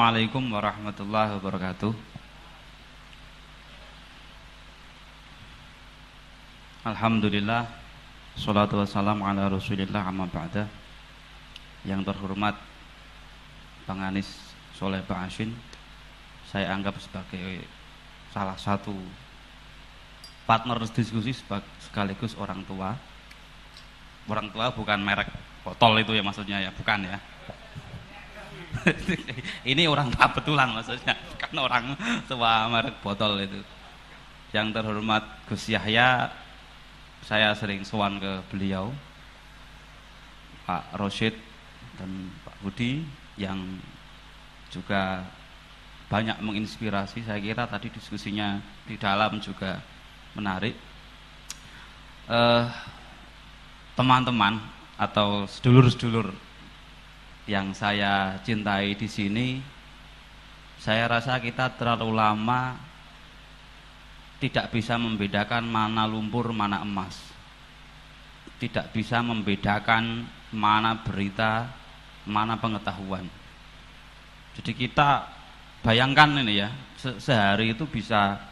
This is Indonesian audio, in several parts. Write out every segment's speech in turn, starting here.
Assalamualaikum warahmatullahi wabarakatuh. Alhamdulillah, sholatu wassalamu ala rasulillah, amma ba'da. Yang terhormat Bang Anis Soleh Ba'asyin, saya anggap sebagai salah satu partner diskusi sekaligus orang tua. Orang tua bukan merek botol itu ya maksudnya ya, bukan ya. Ini orang tua betulan maksudnya, bukan orang tua merek botol itu. Yang terhormat Gus Yahya, saya sering sowan ke beliau, Pak Rosyid dan Pak Budi, yang juga banyak menginspirasi. Saya kira tadi diskusinya di dalam juga menarik. Teman-teman atau sedulur-sedulur yang saya cintai di sini, saya rasa kita terlalu lama tidak bisa membedakan mana lumpur, mana emas. Tidak bisa membedakan mana berita, mana pengetahuan. Jadi kita bayangkan ini ya, sehari itu bisa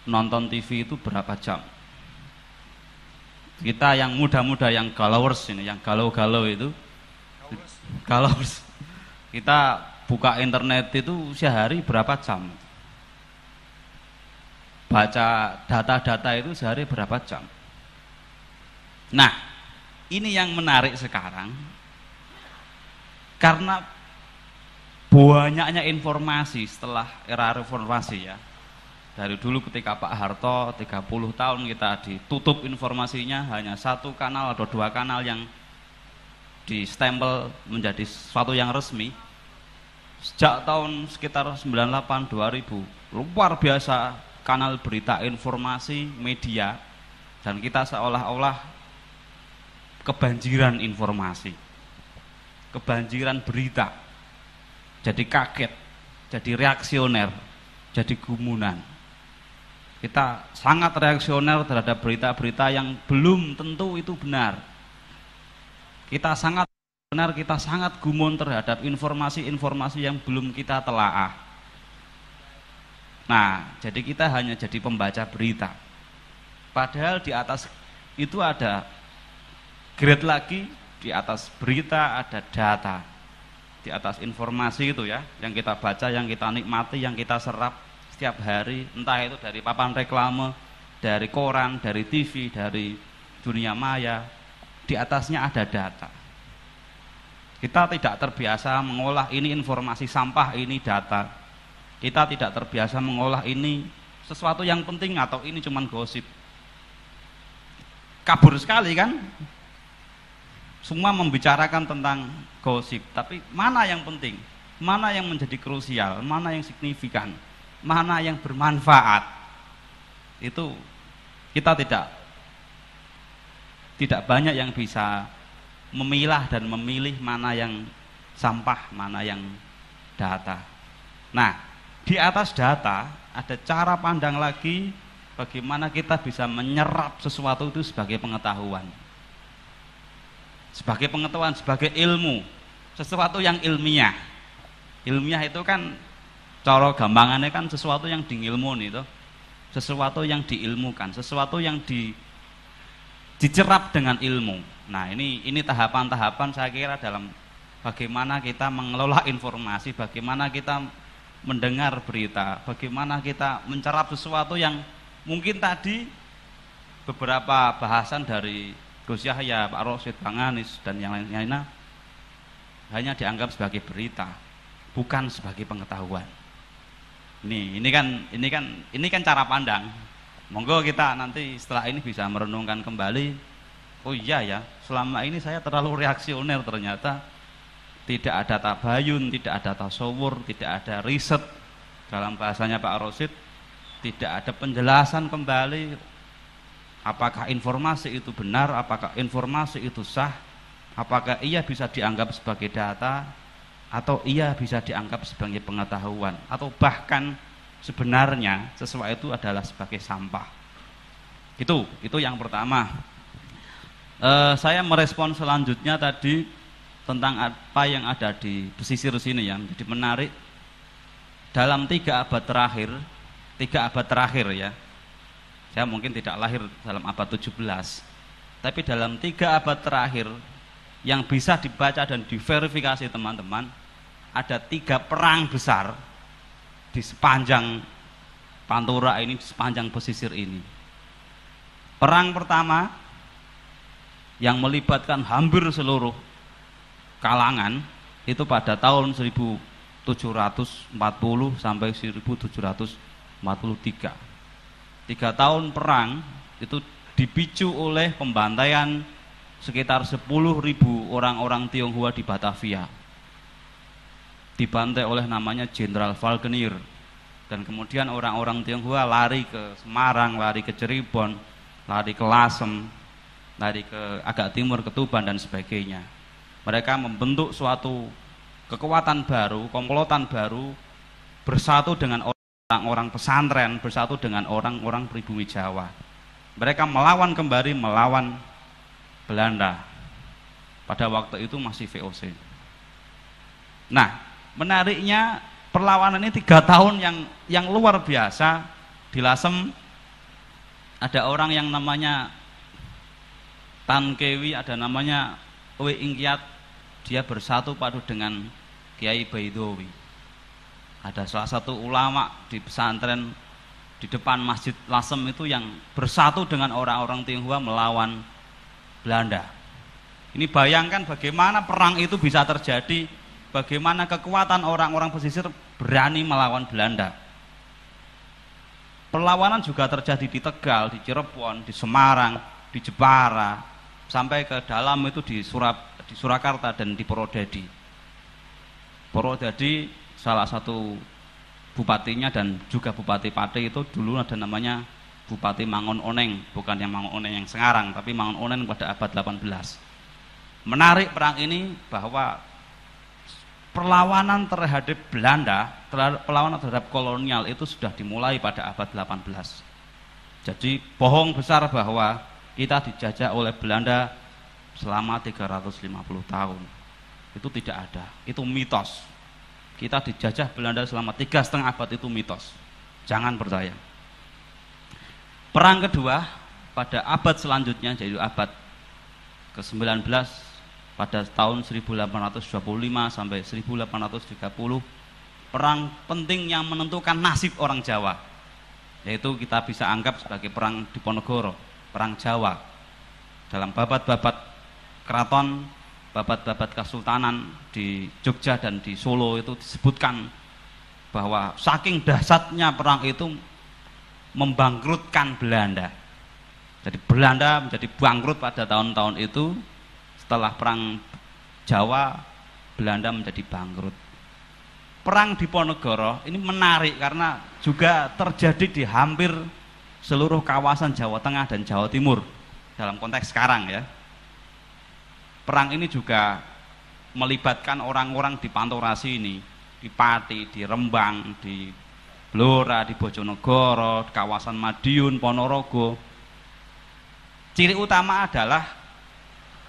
nonton TV itu berapa jam. Kita yang muda-muda, yang galawers ini, yang galau-galau itu, galawers, kita buka internet itu sehari berapa jam, baca data-data itu sehari berapa jam. Nah, ini yang menarik sekarang, karena banyaknya informasi setelah era reformasi ya. Dari dulu ketika Pak Harto 30 tahun kita ditutup informasinya, hanya satu kanal atau dua kanal yang distempel menjadi sesuatu yang resmi. Sejak tahun sekitar 98 2000 luar biasa kanal berita, informasi, media, dan kita seolah-olah kebanjiran informasi, kebanjiran berita. Jadi kaget, jadi reaksioner, jadi gumunan. Kita sangat reaksioner terhadap berita-berita yang belum tentu itu benar. Kita sangat benar, kita sangat gumun terhadap informasi-informasi yang belum kita telaah. Nah, jadi kita hanya jadi pembaca berita. Padahal di atas itu ada grade lagi, di atas berita ada data. Di atas informasi itu ya, yang kita baca, yang kita nikmati, yang kita serap setiap hari, entah itu dari papan reklame, dari koran, dari TV, dari dunia maya, di atasnya ada data. Kita tidak terbiasa mengolah ini informasi sampah, ini data. Kita tidak terbiasa mengolah ini sesuatu yang penting atau ini cuman gosip. Kabur sekali kan? Semua membicarakan tentang gosip, tapi mana yang penting? Mana yang menjadi krusial? Mana yang signifikan? Mana yang bermanfaat? Itu kita tidak banyak yang bisa memilah dan memilih mana yang sampah, mana yang data. Nah, di atas data ada cara pandang lagi bagaimana kita bisa menyerap sesuatu itu sebagai pengetahuan. Sebagai pengetahuan, sebagai ilmu, sesuatu yang ilmiah. Ilmiah itu kan cara gampangannya kan sesuatu yang diilmuni itu, sesuatu yang diilmukan, sesuatu yang dicerap dengan ilmu. Nah, ini tahapan-tahapan saya kira dalam bagaimana kita mengelola informasi, bagaimana kita mendengar berita, bagaimana kita mencerap sesuatu yang mungkin tadi beberapa bahasan dari Gus Yahya, Pak Rosyid, Bang Anis dan yang lain-lainnya hanya dianggap sebagai berita, bukan sebagai pengetahuan. Ini kan cara pandang. Monggo kita nanti setelah ini bisa merenungkan kembali. Oh iya ya, selama ini saya terlalu reaksioner ternyata. Tidak ada tabayun, tidak ada tasawur, tidak ada riset. Dalam bahasanya Pak Rosyid, tidak ada penjelasan kembali apakah informasi itu benar, apakah informasi itu sah, apakah ia bisa dianggap sebagai data, atau ia bisa dianggap sebagai pengetahuan, atau bahkan sebenarnya sesuatu itu adalah sebagai sampah. Itu yang pertama. Saya merespon selanjutnya tadi tentang apa yang ada di pesisir sini ya. Jadi menarik, dalam 3 abad terakhir ya. Saya mungkin tidak lahir dalam abad 17, tapi dalam 3 abad terakhir yang bisa dibaca dan diverifikasi teman-teman, ada 3 perang besar di sepanjang Pantura ini, di sepanjang pesisir ini. Perang pertama yang melibatkan hampir seluruh kalangan itu pada tahun 1740 sampai 1743. 3 tahun perang itu dipicu oleh pembantaian sekitar 10.000 orang-orang Tionghoa di Batavia. Dibantai oleh namanya Jenderal Falkenir. Dan kemudian orang-orang Tionghoa lari ke Semarang, lari ke Cirebon, lari ke Lasem, lari ke agak timur ke Tuban dan sebagainya. Mereka membentuk suatu kekuatan baru, komplotan baru, bersatu dengan orang-orang pesantren, bersatu dengan orang-orang pribumi Jawa. Mereka melawan Belanda. Pada waktu itu masih VOC. Nah, menariknya perlawanan ini 3 tahun yang luar biasa. Di Lasem ada orang yang namanya Tan Kewi, ada namanya Owe Ingkiat. Dia bersatu padu dengan Kiai Baidowi. Ada salah satu ulama di pesantren di depan Masjid Lasem itu yang bersatu dengan orang-orang Tionghoa melawan Belanda. Ini bayangkan bagaimana perang itu bisa terjadi, bagaimana kekuatan orang-orang pesisir berani melawan Belanda. Perlawanan juga terjadi di Tegal, di Cirebon, di Semarang, di Jepara, sampai ke dalam itu di Surakarta dan di Purwodadi. Purwodadi salah satu bupatinya dan juga Bupati Pati itu dulu ada namanya Bupati Mangun Oneng, bukan yang Mangun Oneng yang sekarang, tapi Mangun Oneng pada abad 18. Menarik perang ini bahwa perlawanan terhadap Belanda, perlawanan terhadap kolonial itu sudah dimulai pada abad 18. Jadi bohong besar bahwa kita dijajah oleh Belanda selama 350 tahun. Itu tidak ada, itu mitos. Kita dijajah Belanda selama 3,5 abad itu mitos. Jangan percaya. Perang kedua pada abad selanjutnya, yaitu abad ke-19 pada tahun 1825 sampai 1830, perang penting yang menentukan nasib orang Jawa. Yaitu kita bisa anggap sebagai perang Diponegoro, perang Jawa. Dalam babat-babat keraton, babat-babat kesultanan di Jogja dan di Solo itu disebutkan bahwa saking dahsyatnya perang itu membangkrutkan Belanda. Jadi Belanda menjadi bangkrut pada tahun-tahun itu. Setelah perang Jawa, Belanda menjadi bangkrut. Perang Diponegoro ini menarik karena juga terjadi di hampir seluruh kawasan Jawa Tengah dan Jawa Timur dalam konteks sekarang ya. Perang ini juga melibatkan orang-orang di Pantura sini, di Pati, di Rembang, di Blora, di Bojonegoro, di kawasan Madiun, Ponorogo. Ciri utama adalah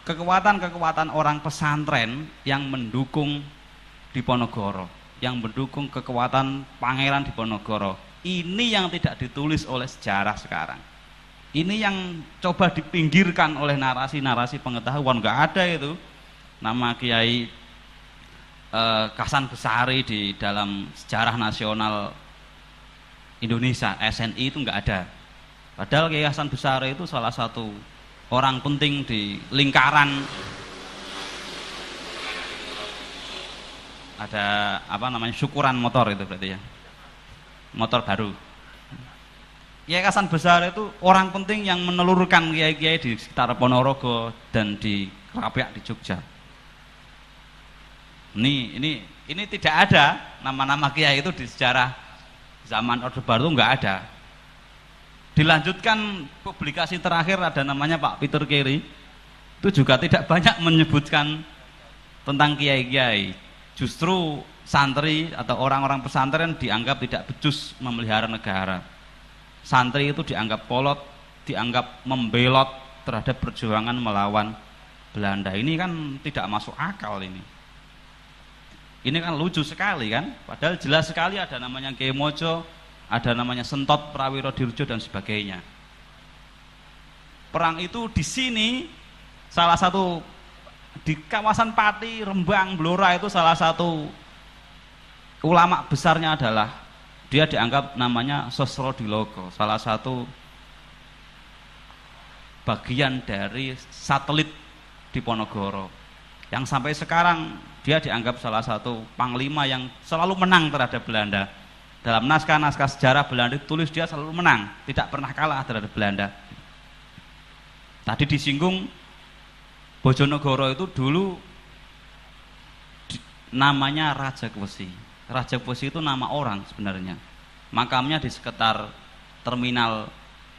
kekuatan-kekuatan orang pesantren yang mendukung Diponegoro, yang mendukung kekuatan Pangeran Diponegoro. Ini yang tidak ditulis oleh sejarah sekarang. Ini yang coba dipinggirkan oleh narasi-narasi pengetahuan. Nggak ada itu nama Kiai Kasan Besari di dalam sejarah nasional Indonesia, SNI itu nggak ada. Padahal Kiai Hasan Besari itu salah satu orang penting di lingkaran ada apa namanya syukuran motor itu berarti ya, motor baru. Kiai Hasan Besari itu orang penting yang menelurkan kiai-kiai di sekitar Ponorogo dan di Kerapiak di Jogja. Ini tidak ada nama-nama kiai itu di sejarah zaman Orde Baru, nggak ada. Dilanjutkan publikasi terakhir ada namanya Pak Peter Carey, itu juga tidak banyak menyebutkan tentang kiai-kiai. Justru santri atau orang-orang pesantren dianggap tidak becus memelihara negara. Santri itu dianggap kolot, dianggap membelot terhadap perjuangan melawan Belanda ini kan tidak masuk akal ini. Ini kan lucu sekali kan, padahal jelas sekali ada namanya Kiai Mojo, ada namanya Sentot Prawiro Dirjo dan sebagainya. Perang itu di sini salah satu di kawasan Pati, Rembang, Blora itu salah satu ulama besarnya adalah dia dianggap namanya Sosrodilogo, salah satu bagian dari satelit Diponegoro yang sampai sekarang dia dianggap salah satu panglima yang selalu menang terhadap Belanda. Dalam naskah-naskah sejarah Belanda ditulis dia selalu menang, tidak pernah kalah terhadap Belanda. Tadi disinggung Bojonegoro itu dulu namanya Rajakwesi. Rajakwesi itu nama orang sebenarnya. Makamnya di sekitar terminal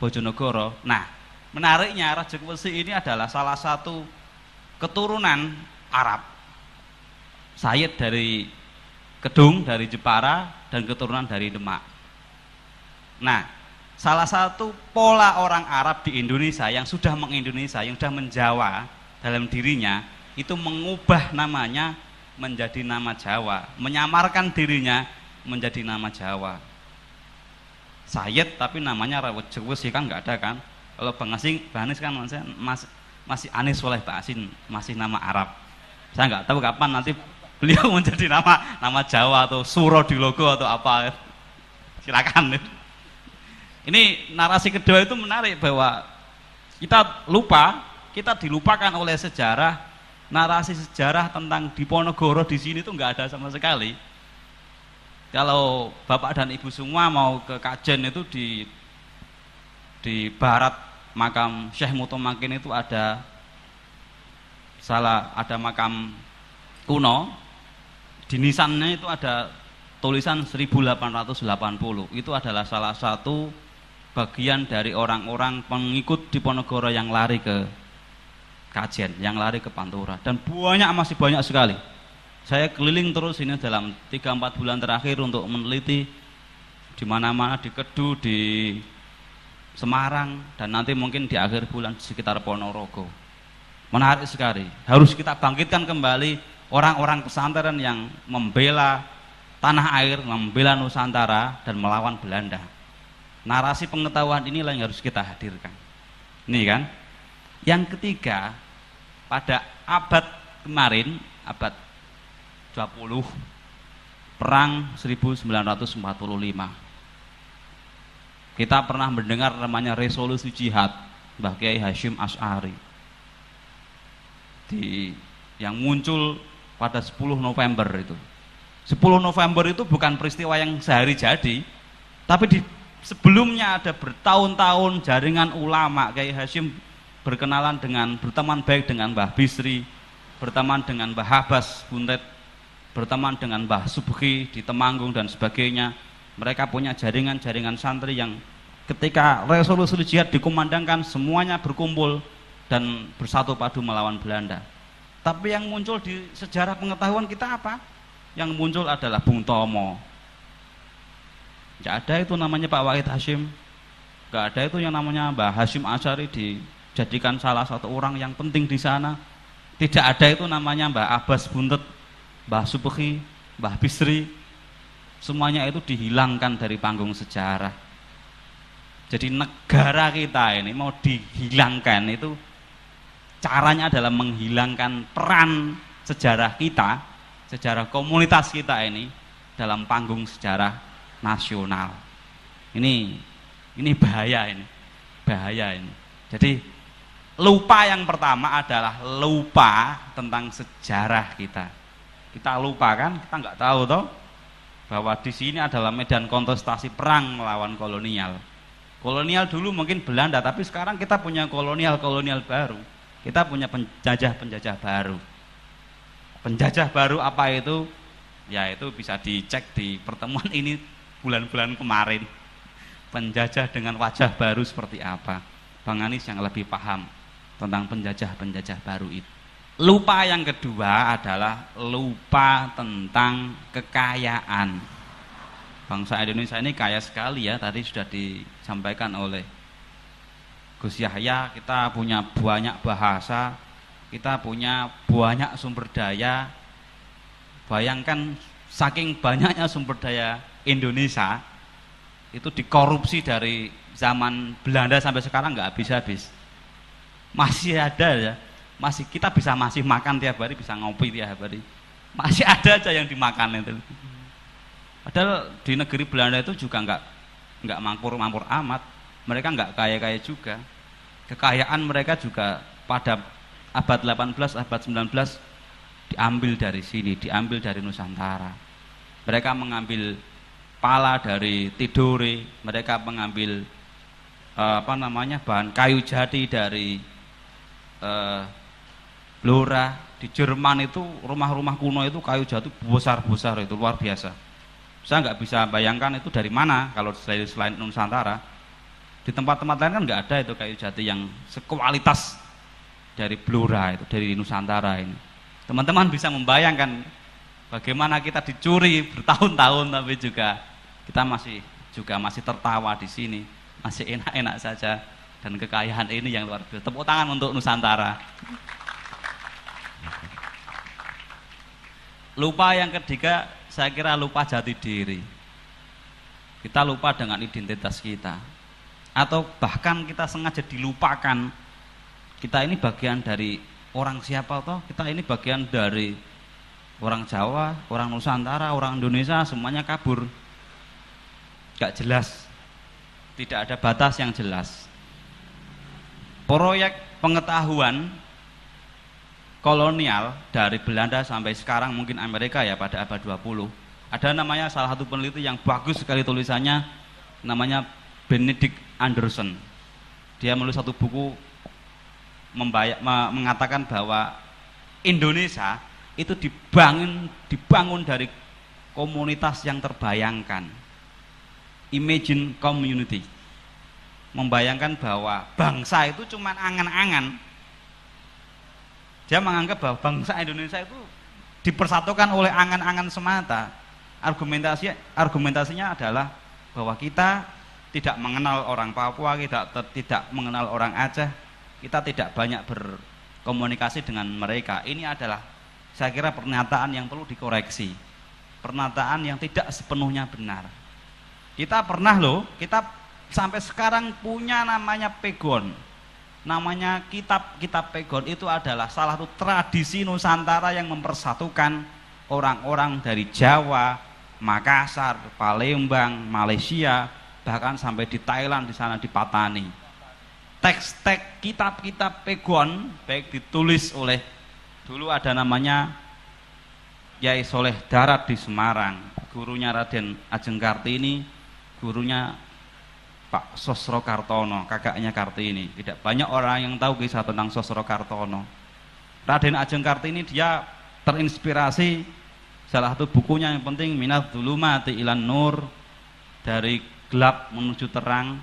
Bojonegoro. Nah, menariknya Rajakwesi ini adalah salah satu keturunan Arab. Sayyid dari Kedung, dari Jepara, dan keturunan dari Demak. Nah, salah satu pola orang Arab di Indonesia yang sudah mengindonesia, yang sudah menjawa dalam dirinya, itu mengubah namanya menjadi nama Jawa, menyamarkan dirinya menjadi nama Jawa. Sayyid tapi namanya Rajakwesi kan nggak ada kan? Kalau Bang Anis kan masih Anis Soleh Ba'asin, masih nama Arab. Saya nggak tahu kapan nanti beliau menjadi nama Jawa atau Surodilogo atau apa. Silakan. Ini narasi kedua itu menarik bahwa kita dilupakan oleh sejarah, narasi sejarah tentang Diponegoro di sini itu nggak ada sama sekali. Kalau Bapak dan Ibu semua mau ke Kajen itu di barat makam Syekh Mutomakin itu ada makam kuno. Di nisannya itu ada tulisan 1880. Itu adalah salah satu bagian dari orang-orang pengikut Diponegoro yang lari ke Kajen, yang lari ke Pantura, dan masih banyak sekali. Saya keliling terus ini dalam 3-4 bulan terakhir untuk meneliti di mana-mana, di Kedu, di Semarang, dan nanti mungkin di akhir bulan di sekitar Ponorogo. Menarik sekali. Harus kita bangkitkan kembali orang-orang pesantren yang membela tanah air, membela Nusantara dan melawan Belanda. Narasi pengetahuan inilah yang harus kita hadirkan. Ini kan. Yang ketiga, pada abad kemarin, abad 20, perang 1945. Kita pernah mendengar namanya resolusi jihad Mbah Kiai Hasyim Asy'ari. Yang muncul pada 10 November itu. 10 November itu bukan peristiwa yang sehari jadi, tapi sebelumnya ada bertahun-tahun jaringan ulama. Kiai Hasyim berteman baik dengan Mbah Bisri, berteman dengan Mbah Abbas Buntet, berteman dengan Mbah Subhi di Temanggung dan sebagainya. Mereka punya jaringan-jaringan santri yang ketika resolusi jihad dikumandangkan semuanya berkumpul dan bersatu padu melawan Belanda. Tapi yang muncul di sejarah pengetahuan kita apa? Yang muncul adalah Bung Tomo. Tidak ada itu namanya Pak Wahid Hasyim. Tidak ada itu yang namanya Mbah Hasyim Asy'ari dijadikan salah satu orang yang penting di sana. Tidak ada itu namanya Mbah Abbas Buntet, Mbah Subhi, Mbah Bisri. Semuanya itu dihilangkan dari panggung sejarah. Jadi negara kita ini mau dihilangkan itu caranya adalah menghilangkan peran sejarah kita, sejarah komunitas kita ini dalam panggung sejarah nasional. Ini bahaya ini. Bahaya ini. Jadi lupa yang pertama adalah lupa tentang sejarah kita. Kita lupa kan, kita nggak tahu toh bahwa di sini adalah medan kontestasi perang melawan kolonial. Kolonial dulu mungkin Belanda, tapi sekarang kita punya kolonial baru. Kita punya penjajah baru. Penjajah baru apa itu? Ya itu bisa dicek di pertemuan ini bulan-bulan kemarin. Penjajah dengan wajah baru seperti apa? Bang Anis yang lebih paham tentang penjajah baru itu. Lupa yang kedua adalah lupa tentang kekayaan. Bangsa Indonesia ini kaya sekali ya, tadi sudah disampaikan oleh Gus Yahya, kita punya banyak bahasa, kita punya banyak sumber daya. Bayangkan saking banyaknya sumber daya Indonesia itu dikorupsi dari zaman Belanda sampai sekarang nggak habis-habis. Masih ada ya, masih kita masih makan tiap hari, bisa ngopi tiap hari, masih ada aja yang dimakan itu. Padahal di negeri Belanda itu juga nggak mampur-mampur amat, mereka nggak kaya-kaya juga. Kekayaan mereka juga pada abad 18, abad 19 diambil dari sini, diambil dari Nusantara. Mereka mengambil pala dari Tidore, mereka mengambil bahan kayu jati dari Blora. Di Jerman itu rumah-rumah kuno itu kayu jati besar-besar, itu luar biasa. Saya nggak bisa bayangkan itu dari mana kalau selain Nusantara. Di tempat-tempat lain kan nggak ada itu kayu jati yang sekualitas dari Blora itu, dari Nusantara ini. Teman-teman bisa membayangkan bagaimana kita dicuri bertahun-tahun, tapi kita masih tertawa di sini, masih enak-enak saja, dan kekayaan ini yang luar biasa. Tepuk tangan untuk Nusantara. Lupa yang ketiga, saya kira lupa jati diri. Kita lupa dengan identitas kita, atau bahkan kita sengaja dilupakan. Kita ini bagian dari orang siapa toh? Kita ini bagian dari orang Jawa, orang Nusantara, orang Indonesia, semuanya kabur. Gak jelas, tidak ada batas yang jelas. Proyek pengetahuan kolonial dari Belanda sampai sekarang, mungkin Amerika ya pada abad 20. Ada namanya salah satu peneliti yang bagus sekali tulisannya, namanya Benedict Anderson. Dia menulis satu buku mengatakan bahwa Indonesia itu dibangun dari komunitas yang terbayangkan, imagine community. Membayangkan bahwa bangsa itu cuma angan-angan. Dia menganggap bahwa bangsa Indonesia itu dipersatukan oleh angan-angan semata. Argumentasinya adalah bahwa kita tidak mengenal orang Papua, kita tidak mengenal orang Aceh, kita tidak banyak berkomunikasi dengan mereka. Ini adalah, saya kira, pernyataan yang perlu dikoreksi, pernyataan yang tidak sepenuhnya benar. Kita sampai sekarang punya namanya pegon, namanya kitab pegon. Itu adalah salah satu tradisi Nusantara yang mempersatukan orang-orang dari Jawa, Makassar, Palembang, Malaysia, bahkan sampai di Thailand, di sana di Patani. Teks-teks kitab-kitab pegon baik ditulis oleh, dulu ada namanya Yai Soleh Darat di Semarang, gurunya Raden Ajeng Kartini, gurunya Pak Sosro Kartono, kakaknya Kartini. Tidak banyak orang yang tahu kisah tentang Sosro Kartono. Raden Ajeng Kartini dia terinspirasi salah satu bukunya yang penting, Minadh Dhulumati Ilan Nur, dari gelap menuju terang,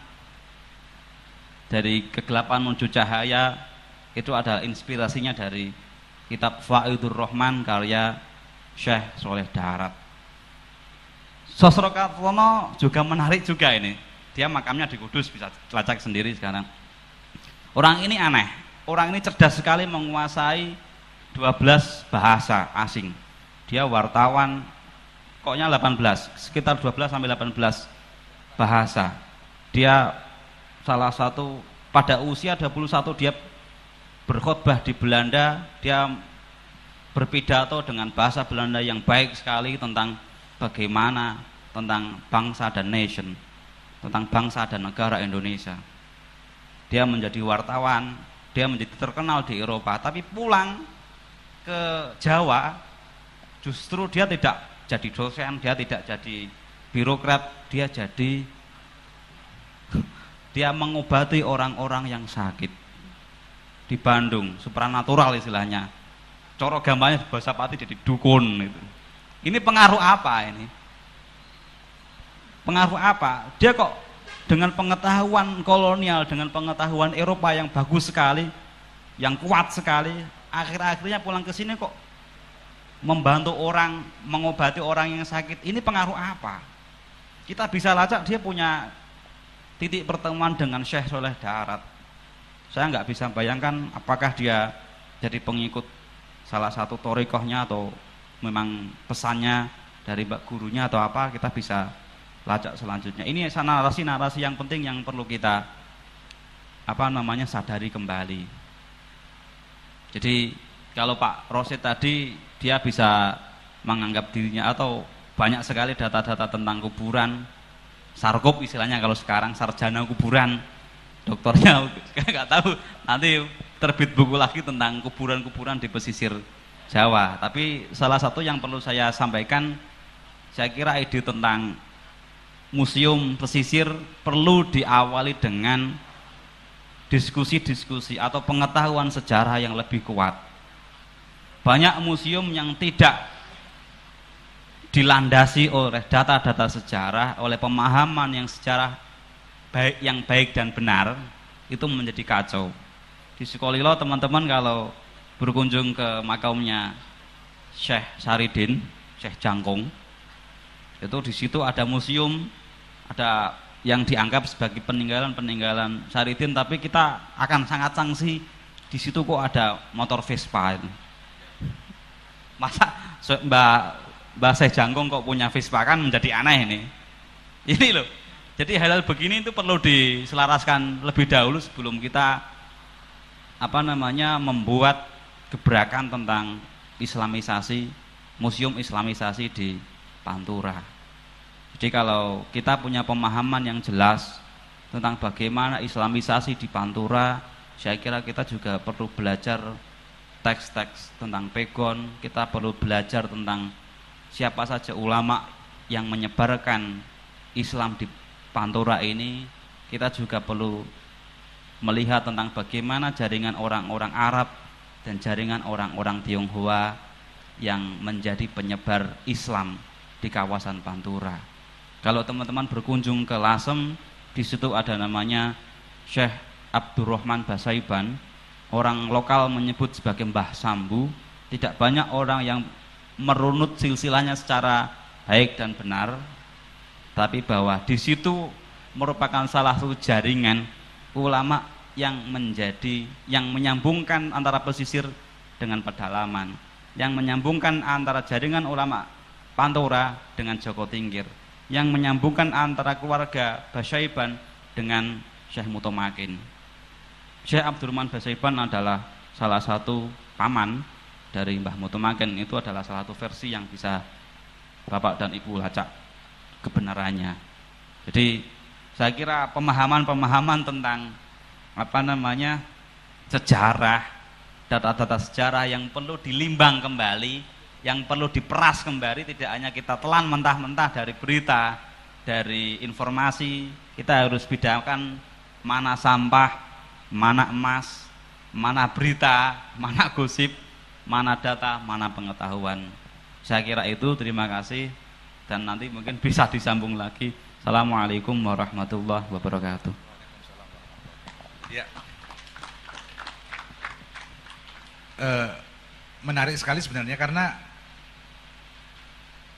dari kegelapan menuju cahaya. Itu adalah inspirasinya dari kitab Faidur Rahman karya Syekh Soleh Darat. Sosro Kartono juga menarik juga ini. Dia makamnya di Kudus, bisa lacak sendiri sekarang. Orang ini aneh, orang ini cerdas sekali, menguasai 12 bahasa asing. Dia wartawan, pokoknya 18, sekitar 12 sampai 18 bahasa. Dia salah satu, pada usia 21 dia berkhotbah di Belanda. Dia berpidato dengan bahasa Belanda yang baik sekali tentang bagaimana, tentang bangsa dan nation, tentang bangsa dan negara Indonesia. Dia menjadi wartawan, dia menjadi terkenal di Eropa, tapi pulang ke Jawa justru dia tidak jadi dosen, dia tidak jadi birokrat, dia mengobati orang-orang yang sakit di Bandung, supranatural istilahnya. Coro gambarnya bahasa Pati jadi dukun itu. Ini pengaruh apa ini? Pengaruh apa? Dia kok dengan pengetahuan kolonial, dengan pengetahuan Eropa yang bagus sekali, yang kuat sekali, akhir-akhirnya pulang ke sini kok membantu orang, mengobati orang yang sakit. Ini pengaruh apa? Kita bisa lacak, dia punya titik pertemuan dengan Syekh Soleh Darat. Saya nggak bisa bayangkan apakah dia jadi pengikut salah satu thariqahnya atau memang pesannya dari mbak gurunya atau apa, kita bisa lacak selanjutnya. Ini narasi-narasi yang penting yang perlu kita sadari kembali. Jadi kalau Pak Rosid tadi dia bisa menganggap dirinya atau banyak sekali data-data tentang kuburan, sarkop istilahnya kalau sekarang, sarjana kuburan, doktornya nggak tahu, nanti terbit buku lagi tentang kuburan-kuburan di pesisir Jawa. Tapi salah satu yang perlu saya sampaikan, saya kira ide tentang museum pesisir perlu diawali dengan diskusi-diskusi atau pengetahuan sejarah yang lebih kuat. Banyak museum yang tidak dilandasi oleh data-data sejarah, oleh pemahaman yang sejarah baik dan benar, itu menjadi kacau. Di Sukolilo teman-teman kalau berkunjung ke makamnya Syekh Saridin, Syekh Jangkung, itu di situ ada museum, ada yang dianggap sebagai peninggalan Saridin, tapi kita akan sangat sanksi, di situ kok ada motor Vespa itu. Masa Mbak Syekh Jangkung kok punya Vespa, kan menjadi aneh ini. Ini loh. Jadi hal-hal begini itu perlu diselaraskan lebih dahulu sebelum kita membuat gebrakan tentang islamisasi, museum islamisasi di Pantura. Jadi kalau kita punya pemahaman yang jelas tentang bagaimana islamisasi di Pantura, saya kira kita juga perlu belajar teks-teks tentang Pegon, kita perlu belajar tentang siapa saja ulama yang menyebarkan Islam di Pantura ini. Kita juga perlu melihat tentang bagaimana jaringan orang-orang Arab dan jaringan orang-orang Tionghoa yang menjadi penyebar Islam di kawasan Pantura. Kalau teman-teman berkunjung ke Lasem, di situ ada namanya Syekh Abdurrahman Basaiban, orang lokal menyebut sebagai Mbah Sambu. Tidak banyak orang yang merunut silsilahnya secara baik dan benar, tapi bahwa di situ merupakan salah satu jaringan ulama yang menyambungkan antara pesisir dengan pedalaman, yang menyambungkan antara jaringan ulama Pantura dengan Joko Tingkir, yang menyambungkan antara keluarga Basaiban dengan Syekh Mutomakin. Syekh Abdurrahman Basaiban adalah salah satu paman dari Mbah Mutomakin. Itu adalah salah satu versi yang bisa Bapak dan Ibu lacak kebenarannya. Jadi saya kira pemahaman tentang sejarah, data-data sejarah yang perlu dilimbang kembali, yang perlu diperas kembali, tidak hanya kita telan mentah-mentah dari berita, dari informasi. Kita harus bedakan mana sampah, mana emas, mana berita, mana gosip, mana data, mana pengetahuan. Saya kira itu, terima kasih, dan nanti mungkin bisa disambung lagi. Assalamualaikum warahmatullahi wabarakatuh. Ya. Menarik sekali sebenarnya, karena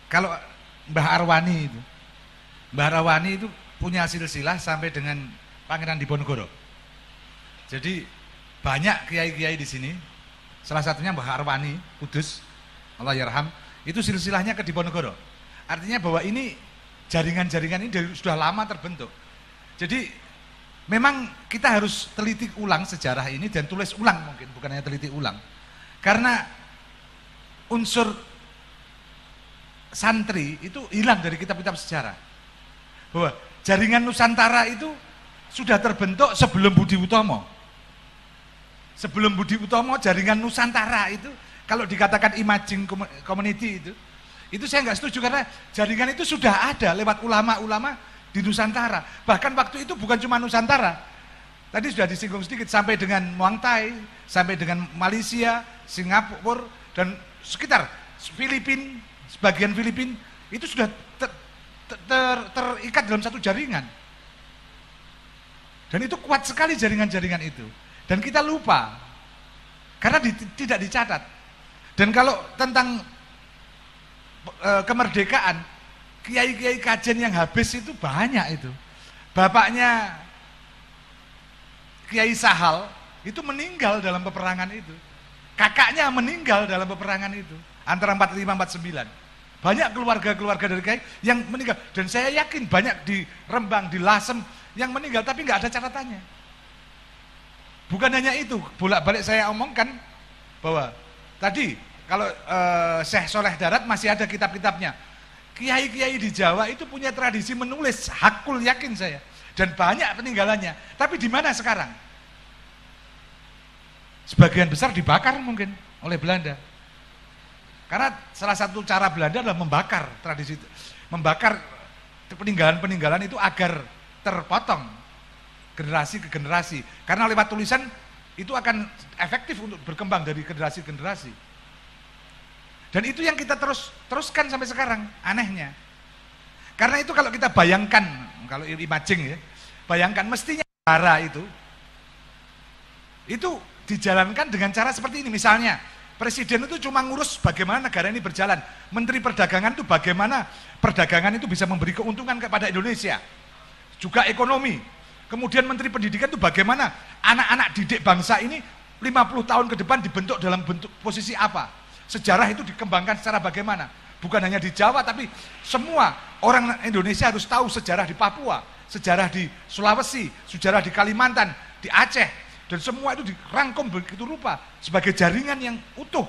kalau Mbah Arwani itu punya silsilah sampai dengan Pangeran Diponegoro. Jadi banyak kiai-kiai di sini, salah satunya Mbah Arwani Kudus, Allah yarham, itu silsilahnya ke Diponegoro. Artinya bahwa ini jaringan-jaringan ini sudah lama terbentuk. Jadi memang kita harus teliti ulang sejarah ini dan tulis ulang, mungkin bukan hanya teliti ulang. Karena unsur santri itu hilang dari kitab-kitab sejarah. Bahwa jaringan Nusantara itu sudah terbentuk sebelum Budi Utomo. Sebelum Budi Utomo, jaringan Nusantara itu, kalau dikatakan imaging community itu saya nggak setuju, karena jaringan itu sudah ada lewat ulama-ulama di Nusantara. Bahkan waktu itu bukan cuma Nusantara, tadi sudah disinggung sedikit, sampai dengan Muang Thai, sampai dengan Malaysia, Singapura, dan sekitar Filipina, sebagian Filipina, itu sudah terikat dalam satu jaringan. Dan itu kuat sekali jaringan-jaringan itu. Dan kita lupa, karena tidak dicatat. Dan kalau tentang kemerdekaan, kiai-kiai kajian yang habis itu banyak itu. Bapaknya Kiai Sahal itu meninggal dalam peperangan itu. kakaknya meninggal dalam peperangan itu antara 45-49. Banyak keluarga-keluarga dari KAI yang meninggal, dan saya yakin banyak di Rembang, di Lasem yang meninggal tapi nggak ada catatannya. Bukan hanya itu, bolak-balik saya omongkan bahwa tadi kalau Syekh Soleh Darat masih ada kitab-kitabnya. Kiai-kiai di Jawa itu punya tradisi menulis, hakul yakin saya, dan banyak peninggalannya. Tapi di mana sekarang? Sebagian besar dibakar mungkin oleh Belanda. Karena salah satu cara Belanda adalah membakar tradisi itu, membakar peninggalan-peninggalan itu agar terpotong generasi ke generasi. Karena lewat tulisan itu akan efektif untuk berkembang dari generasi ke generasi. Dan itu yang kita teruskan sampai sekarang, anehnya. Karena itu kalau kita bayangkan, kalau imaging ya, bayangkan mestinya negara itu dijalankan dengan cara seperti ini. Misalnya presiden itu cuma ngurus bagaimana negara ini berjalan. Menteri perdagangan itu bagaimana perdagangan itu bisa memberi keuntungan kepada Indonesia. Juga ekonomi. Kemudian menteri pendidikan itu bagaimana anak-anak didik bangsa ini 50 tahun ke depan dibentuk dalam bentuk posisi apa. Sejarah itu dikembangkan secara bagaimana. Bukan hanya di Jawa tapi semua orang Indonesia harus tahu sejarah di Papua, sejarah di Sulawesi, sejarah di Kalimantan, di Aceh. Dan semua itu dirangkum begitu rupa sebagai jaringan yang utuh.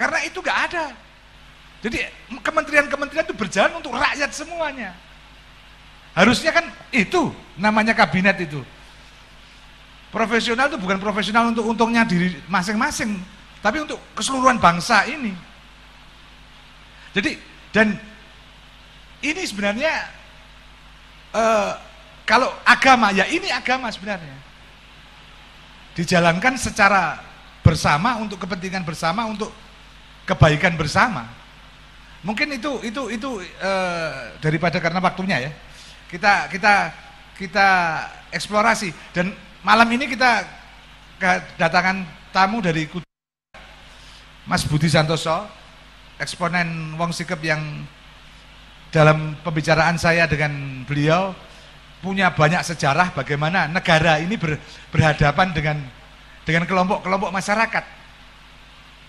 Karena itu nggak ada. Jadi kementerian-kementerian itu berjalan untuk rakyat semuanya. Harusnya kan itu namanya kabinet itu. Profesional itu bukan profesional untuk untungnya diri masing-masing, tapi untuk keseluruhan bangsa ini. Jadi dan ini sebenarnya kalau agama ya ini agama sebenarnya. Dijalankan secara bersama untuk kepentingan bersama, untuk kebaikan bersama. Mungkin itu daripada karena waktunya ya. Kita eksplorasi, dan malam ini kita kedatangan tamu dari Mas Budi Santoso, eksponen Wong Sikep yang dalam pembicaraan saya dengan beliau punya banyak sejarah bagaimana negara ini berhadapan dengan kelompok-kelompok masyarakat.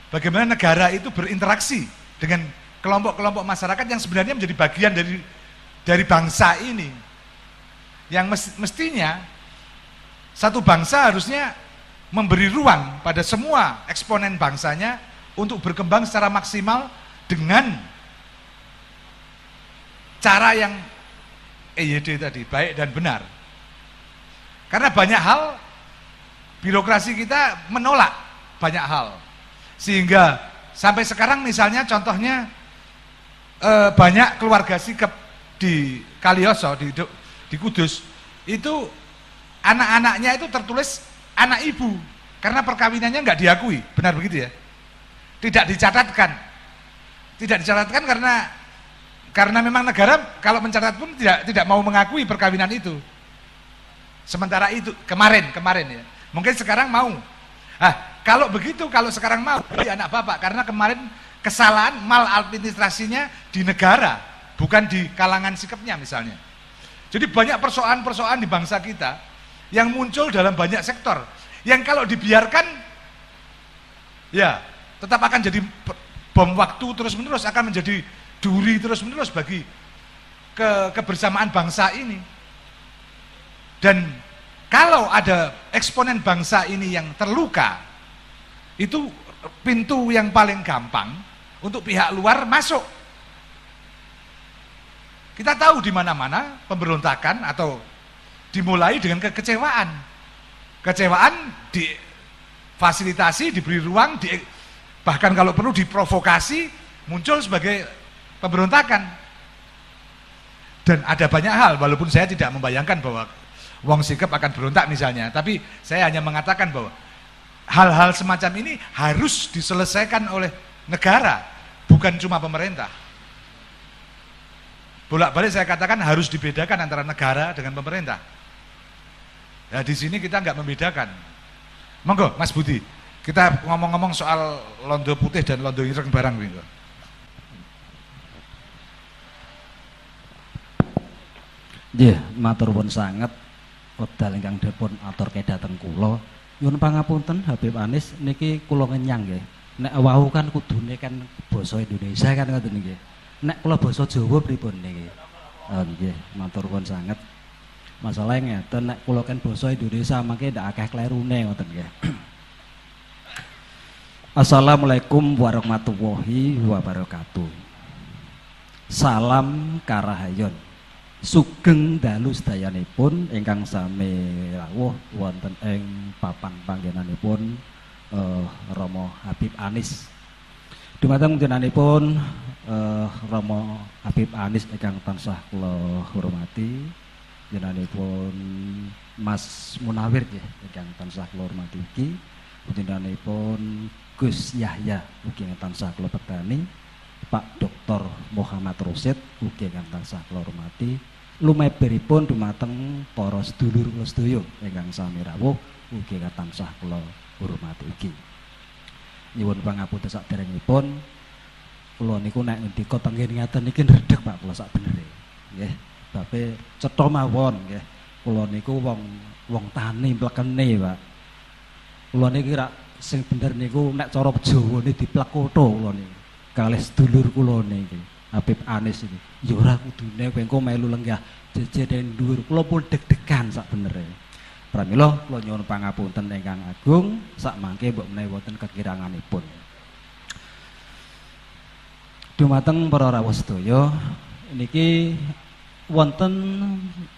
Bagaimana negara itu berinteraksi dengan kelompok-kelompok masyarakat yang sebenarnya menjadi bagian dari bangsa ini. Yang mestinya satu bangsa harusnya memberi ruang pada semua eksponen bangsanya untuk berkembang secara maksimal dengan cara yang EYD tadi, baik dan benar. Karena banyak hal birokrasi kita menolak banyak hal, sehingga sampai sekarang misalnya contohnya banyak keluarga Sikep di Kaliyoso, di Kudus itu anak-anaknya itu tertulis anak ibu karena perkawinannya nggak diakui. Benar begitu ya? Tidak dicatatkan karena memang negara kalau mencatat pun tidak mau mengakui perkawinan itu. Sementara itu kemarin ya. Mungkin sekarang mau. Kalau begitu, kalau sekarang mau jadi anak bapak, karena kemarin kesalahan maladministrasinya di negara, bukan di kalangan Sikepnya misalnya. Jadi banyak persoalan-persoalan di bangsa kita yang muncul dalam banyak sektor, yang kalau dibiarkan ya tetap akan jadi bom waktu terus-menerus, akan menjadi duri terus-menerus bagi kebersamaan bangsa ini. Dan kalau ada eksponen bangsa ini yang terluka, itu pintu yang paling gampang untuk pihak luar masuk. Kita tahu di mana-mana pemberontakan atau dimulai dengan kekecewaan. Kecewaan difasilitasi, diberi ruang, bahkan kalau perlu diprovokasi, muncul sebagai pemberontakan. Dan ada banyak hal, walaupun saya tidak membayangkan bahwa Wong Sikep akan berontak misalnya, tapi saya hanya mengatakan bahwa hal-hal semacam ini harus diselesaikan oleh negara, bukan cuma pemerintah. Bolak-balik saya katakan harus dibedakan antara negara dengan pemerintah. Ya, di sini kita nggak membedakan. Monggo Mas Budi, kita ngomong-ngomong soal londo putih dan londo ireng barang gitu. Nggih, matur nuwun sanget wekdal ingkang dipun aturke dhateng kula. Nyuwun pangapunten Habib Anis niki kula ngenyang nggih. Nek wau kan kudune kan basa Indonesia kan ngoten nggih. Nek kula basa Jawa pripun niki? Oh nggih, matur nuwun sanget. Masalah ngeten nek kula kan basa Indonesia mangke ndak akeh klerune ngoten nggih. Assalamualaikum warahmatullahi wabarakatuh. Salam karahayon. Sugeng dalu sedayanipun ingkang sami rawuh wonten ing papan panggenanipun Rama Habib Anis. Dumateng jenenganipun Rama Habib Anis ingkang tansah kula hormati, jenenganipun Mas Munawir nggih ingkang tansah kula hormati ugi, jenenganipun Gus Yahya ugi ingkang tansah kula perdani, Pak Dr. Muhammad Rosid ugi ingkang tansah kula hormati. Lumeberipun dumateng para sedulur kula sedaya ingkang sami rawuh ugi tansah kula hormati ugi. Nyuwun pangapunten saderengipun kula niku nek ngendika tenggen ngaten niki redeg Pak kula sak benere. Nggih, babe cetha mawon nggih. Kula niku wong tani mlekene, Pak. Kula niki rak sing bener niku nek cara Jawane diplek kutho kula niku. Kalih sedulur kula niki. Habib Anis iki. Ya ora kudune kowe engko melu lenggah jejer dhuwur. Kula pun deg-degan sak benere. Pramila kula nyuwun pangapunten ingkang agung sak mangke mbok menawi wonten kekiranganipun. Dumateng para rawuh sedaya niki wonten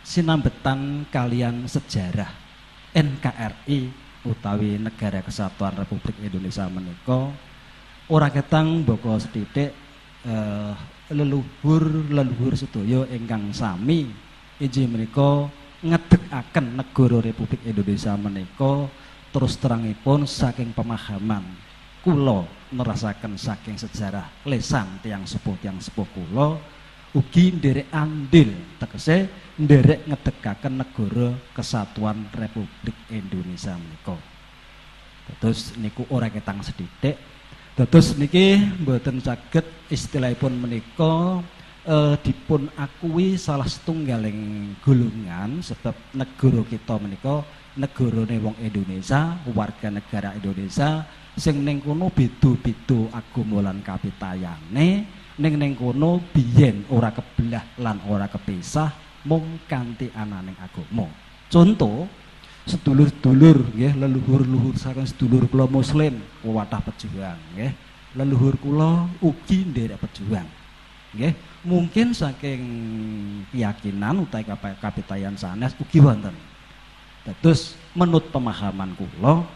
sinambetan kalian sejarah NKRI utawi Negara Kesatuan Republik Indonesia menika ora ketang mboko sethithik leluhur sedaya ingkang sami inggih menika ngedekaken negara Republik Indonesia menika terus terangipun saking pemahaman kula nerasaken saking sejarah lesan tiyang sepuh kula ugi nderek andil tegese nderek ngedekaken negara Kesatuan Republik Indonesia menika. Terus niku ora ketang sethithik. Dados niki mboten saged istilahipun menika dipun akui salah setunggaling golongan sebab negara kita menika negarane wong Indonesia, warga negara Indonesia sing ning kono beda-beda agama lan kapitayane, ning kono biyen ora kebelah lan ora kepisah mung kanthi ananing agama. Contoh sedulur-sedulur nggih leluhur-leluhur saking sedulur kula muslim wadah pejuang nggih leluhur kula ugi nderek pejuang nggih mungkin saking keyakinan utawi kapitayan sanes ugi wonten. Dados menurut pemahaman kula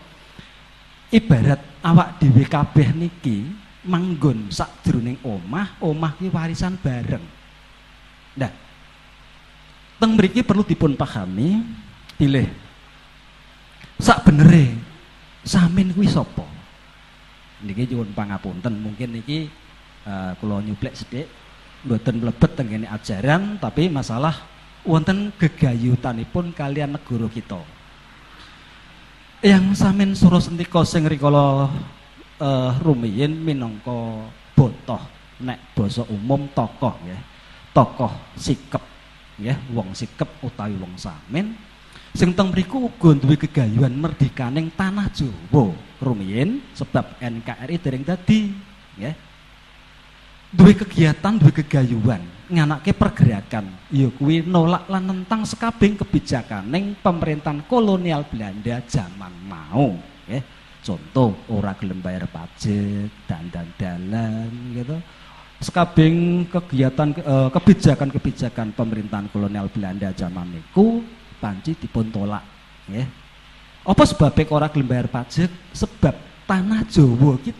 ibarat awak dhewe kabeh niki manggon sakjroning omah ki warisan bareng. Nah teng mriki perlu dipun pahami pilih sak benere samin kuwi sapa? Niki nyuwun pangapunten, mungkin niki kula nyuplek sithik mboten mlebet teng kene ajaran tapi masalah wonten gegayutanipun kalian negara kita. Yang samin sura sentika sing rikala rumiyin minangka botoh nek basa umum tokoh nggih. Tokoh sikep nggih, wong sikep utawi wong samin sing teng mriku uga duwe gegayuhan merdekaning tanah Jawa rumiyin sebab NKRI dereng dadi nggih. Duwe kegiatan, duwe gegayuhan nganake pergerakan ya kuwi nolak lan nentang sekabing kebijakaning pemerintahan kolonial Belanda zaman mau nggih. Contoh ora gelem bayar pajak, dandan dalan gitu. Sekabing kegiatan kebijakan-kebijakan pemerintahan kolonial Belanda zaman niku panci dipun tolak nggih. Apa sebabe ora gelem bayar pajak? Sebab tanah Jawa ki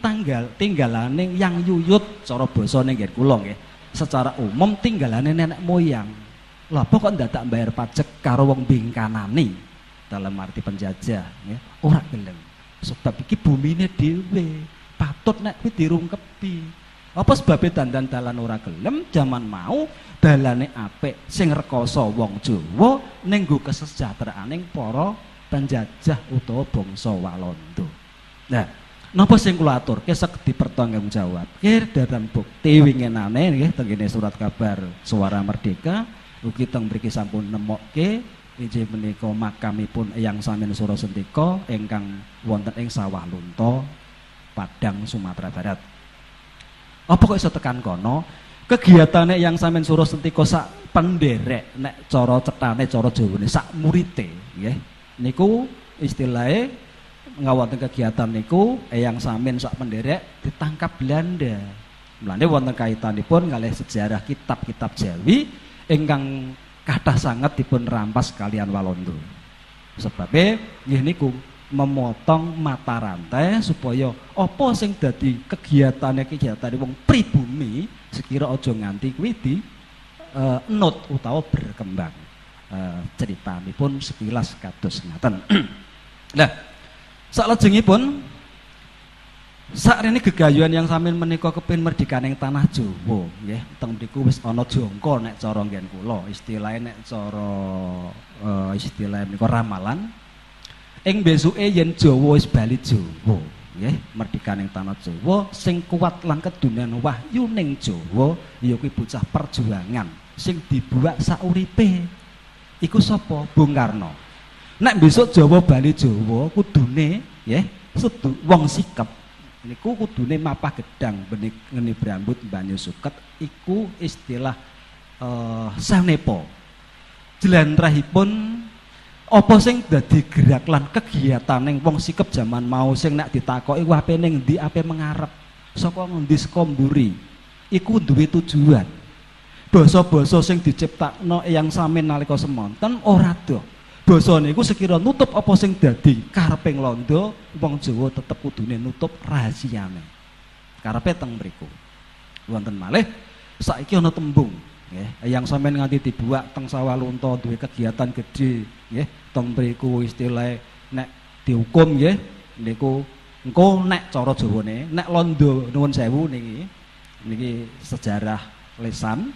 tinggalane yang yuyut cara basane nggih kula nggih. Secara umum tinggalane nenek moyang. Lha apa kok ndadak bayar pajak karo wong bingkanani dalam arti penjajah nggih. Ora gelem. Sebab iki bumine dhewe. Patut nek kuwi dirungkepi. Apa sebabe dandan dalan ora gelem zaman mau dalane apik sing rekoso wong Jawa ning nggo kesejahteraning para penjajah utawa bangsa Walanda. Nah, napa sing kula aturke saged dipertanggungjawabke dalam bukti winginane nggih teng surat kabar Suara Merdeka ugi teng mriki sampun nemokke inggih menika makamipun Eyang Samin Surasentika ingkang wonten ing Sawah Lunto, Padang, Sumatera Barat. Apa kok iso tekan kono? Kegiatane Eyang Samin Surasentika sak penderek nek cara cetane cara Jawane sak murite nggih. Niku istilahnya ngawonten kegiatan niku Eyang Samin sak penderek ditangkap Belanda. Mulane wonten kaitanipun kalih sejarah kitab-kitab Jawi ingkang kathah sanget dipun rampas kalian Walanda. Sebabe nggih niku memotong mata rantai supaya apa sing dadi kegiatane wong pribumi sekira aja nganti kuwi di enut utawa berkembang. Ceritanipun sekilas kados ngaten. Nah, salajengipun sakrene gegayuhan Yang Samin menika kepin merdikaning tanah Jawa nggih. Teng mriku wis ana jangka nek cara nggen kula, istilahe nek cara istilah menika ramalan. Ing besuke yen Jawa wis bali Jawa nggih, merdikaning tanah Jawa sing kuat lan kedunan wahyu ning Jawa ya kuwi bocah perjuangan sing dibuak sauripe. Iku sapa? Bung Karno. Nek besok Jawa bali Jawa kudune nggih wong sikep niku kudune mapah gedang benik ngeni brambut banyu suket iku istilah sanepa. Jlantrahipun apa sing dadi gerak lan kegiataning wong sikep jaman mau sing nek ditakoki wae ning ndi ape mengarep saka ngendi saka mburi iku duwe tujuan. Basa-basa sing diciptakno Eyang Samin nalika semonten ora do. Basa niku sekira nutup apa sing dadi kareping londo, wong Jawa tetep kudune nutup rahasiane. Karepe teng mriku. Wonten malih saiki ana tembung nggih, Eyang Samin nganti dibuak teng Sawah Lunto duwe kegiatan gedhe nggih. Teng mriku istilah nek dihukum nggih niku engko nek cara Jawane nek londo nuwun sewu niki sejarah lesan.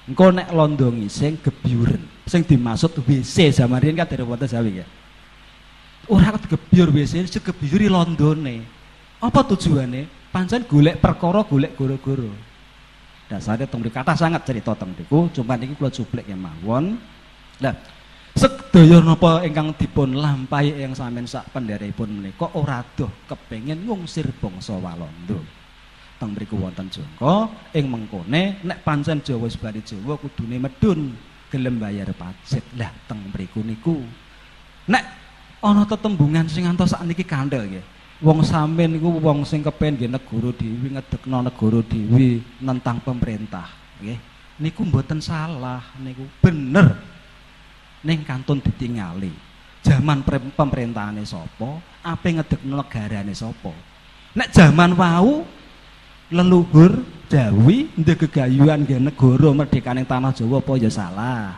Engko nek londo ngising gebyuren. Sing dimaksud WC zaman riyen kan dereng wonten Jawi ya. Ora gebyur WC, segebyuri londone. Apa tujuane? Pancen golek perkara, golek goro-goro. Dasare teng mriku kathah sanget cerita teng mriku, cuma niki kula cuplek mawon. Lah, sedaya napa ingkang dipun lampahi Eyang Samin sak pendherekipun menika ora doh kepengin ngungsir bangsa Walanda. Teng mriku wonten jangka ing mengkone nek pancen Jawa wis bali Jawa kudune medun gelem bayar pajak. Lah teng mriku niku nek ana tetembungan sing ngantos sakniki kandel nggih. Wong Samin niku wong sing kepen nggih negara dhewe ngedekno negara dhewe nentang pemerintah nggih. Niku mboten salah, niku bener. Ning kantun ditingali. Zaman pemerintahane sapa, ape ngedekno negarane sapa. Nek zaman wau leluhur Jawi ndek gegayuhan nggih negara merdekaning tanah Jawa apa ya salah.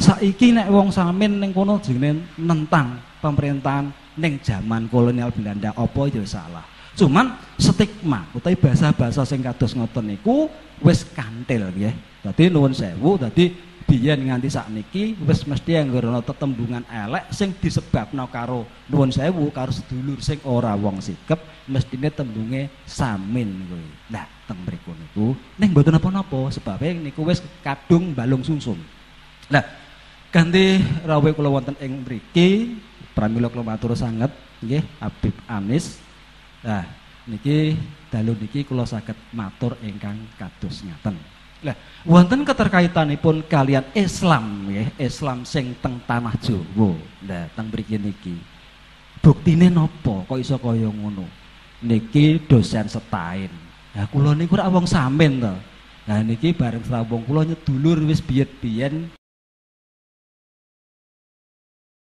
Saiki nek wong Samin ning kono jenenge nentang pemerintahan ning zaman kolonial Belanda apa ya salah. Cuman stigma utawi bahasa-bahasa sing kados ngoten niku wis kanthil nggih. Dadi nuwun sewu, dadi biyen nganti sakniki wis mesti anggerono tetembungan elek sing disebabno karo nuwun sewu karo sedulur sing ora wong sikep mestine tembunge Samin kuwi. Nah, teng mriku niku ning mboten napa-napa sebabe niku wis kadung balung sungsum. Nah, ganti rawuh kula wonten ing mriki pramila kula matur sanget nggih Habib Anis. Nah, niki dalu niki kula saged matur ingkang kados ngaten. Lah, wonten keterkaitanipun kalian Islam nggih, Islam sing teng tanah Jawa. Lah, teng mriki niki. Buktine napa kok iso kaya ngono? Niki dosen setain. Lah kula niku ora wong Samin to. Lah niki bareng srawung kula nyedulur wis biyen-biyen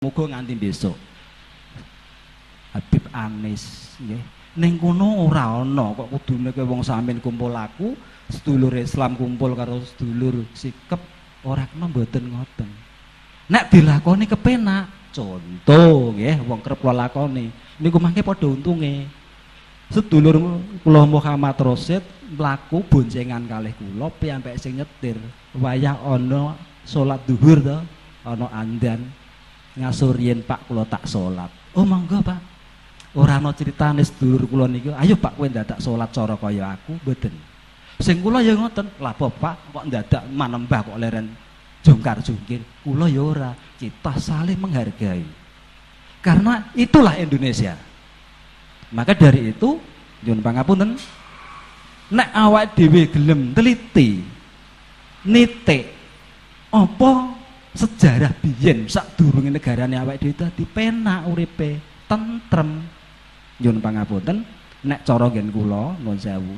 muga nganti besok. Habib Anis nggih. Ning kono ora ana kok kudune kowe wong Samin kumpul aku, sedulur Islam kumpul karo sedulur sikep ora kena mboten ngoten. Nek dilakoni kepenak, contoh nggih wong kerep kula lakoni niku mangke padha untunge. Sedulur kula Muhammad Rosid mlaku boncengan kalih kula piyambak sing nyetir. Wayah ana salat zuhur to, ana andan ngasur yen Pak kula tak salat. Oh monggo Pak. Ora ana critane sedulur kula niku, ayo Pak kowe ndadak salat cara kaya aku mboten. Sing kula ya ngoten, lha Pak kok ndadak manembah kok leren jongkar-jongkir, kula ya ora. Kita saling menghargai. Karena itulah Indonesia. Maka dari itu, nyuwun pangapunten, nek awak dhewe gelem teliti, nitik apa sejarah biyen sadurunge negarane awak dhewe dadi penak uripe, tentrem. Nyuwun pangapunten, nek cara nggen kula nuwun sewu,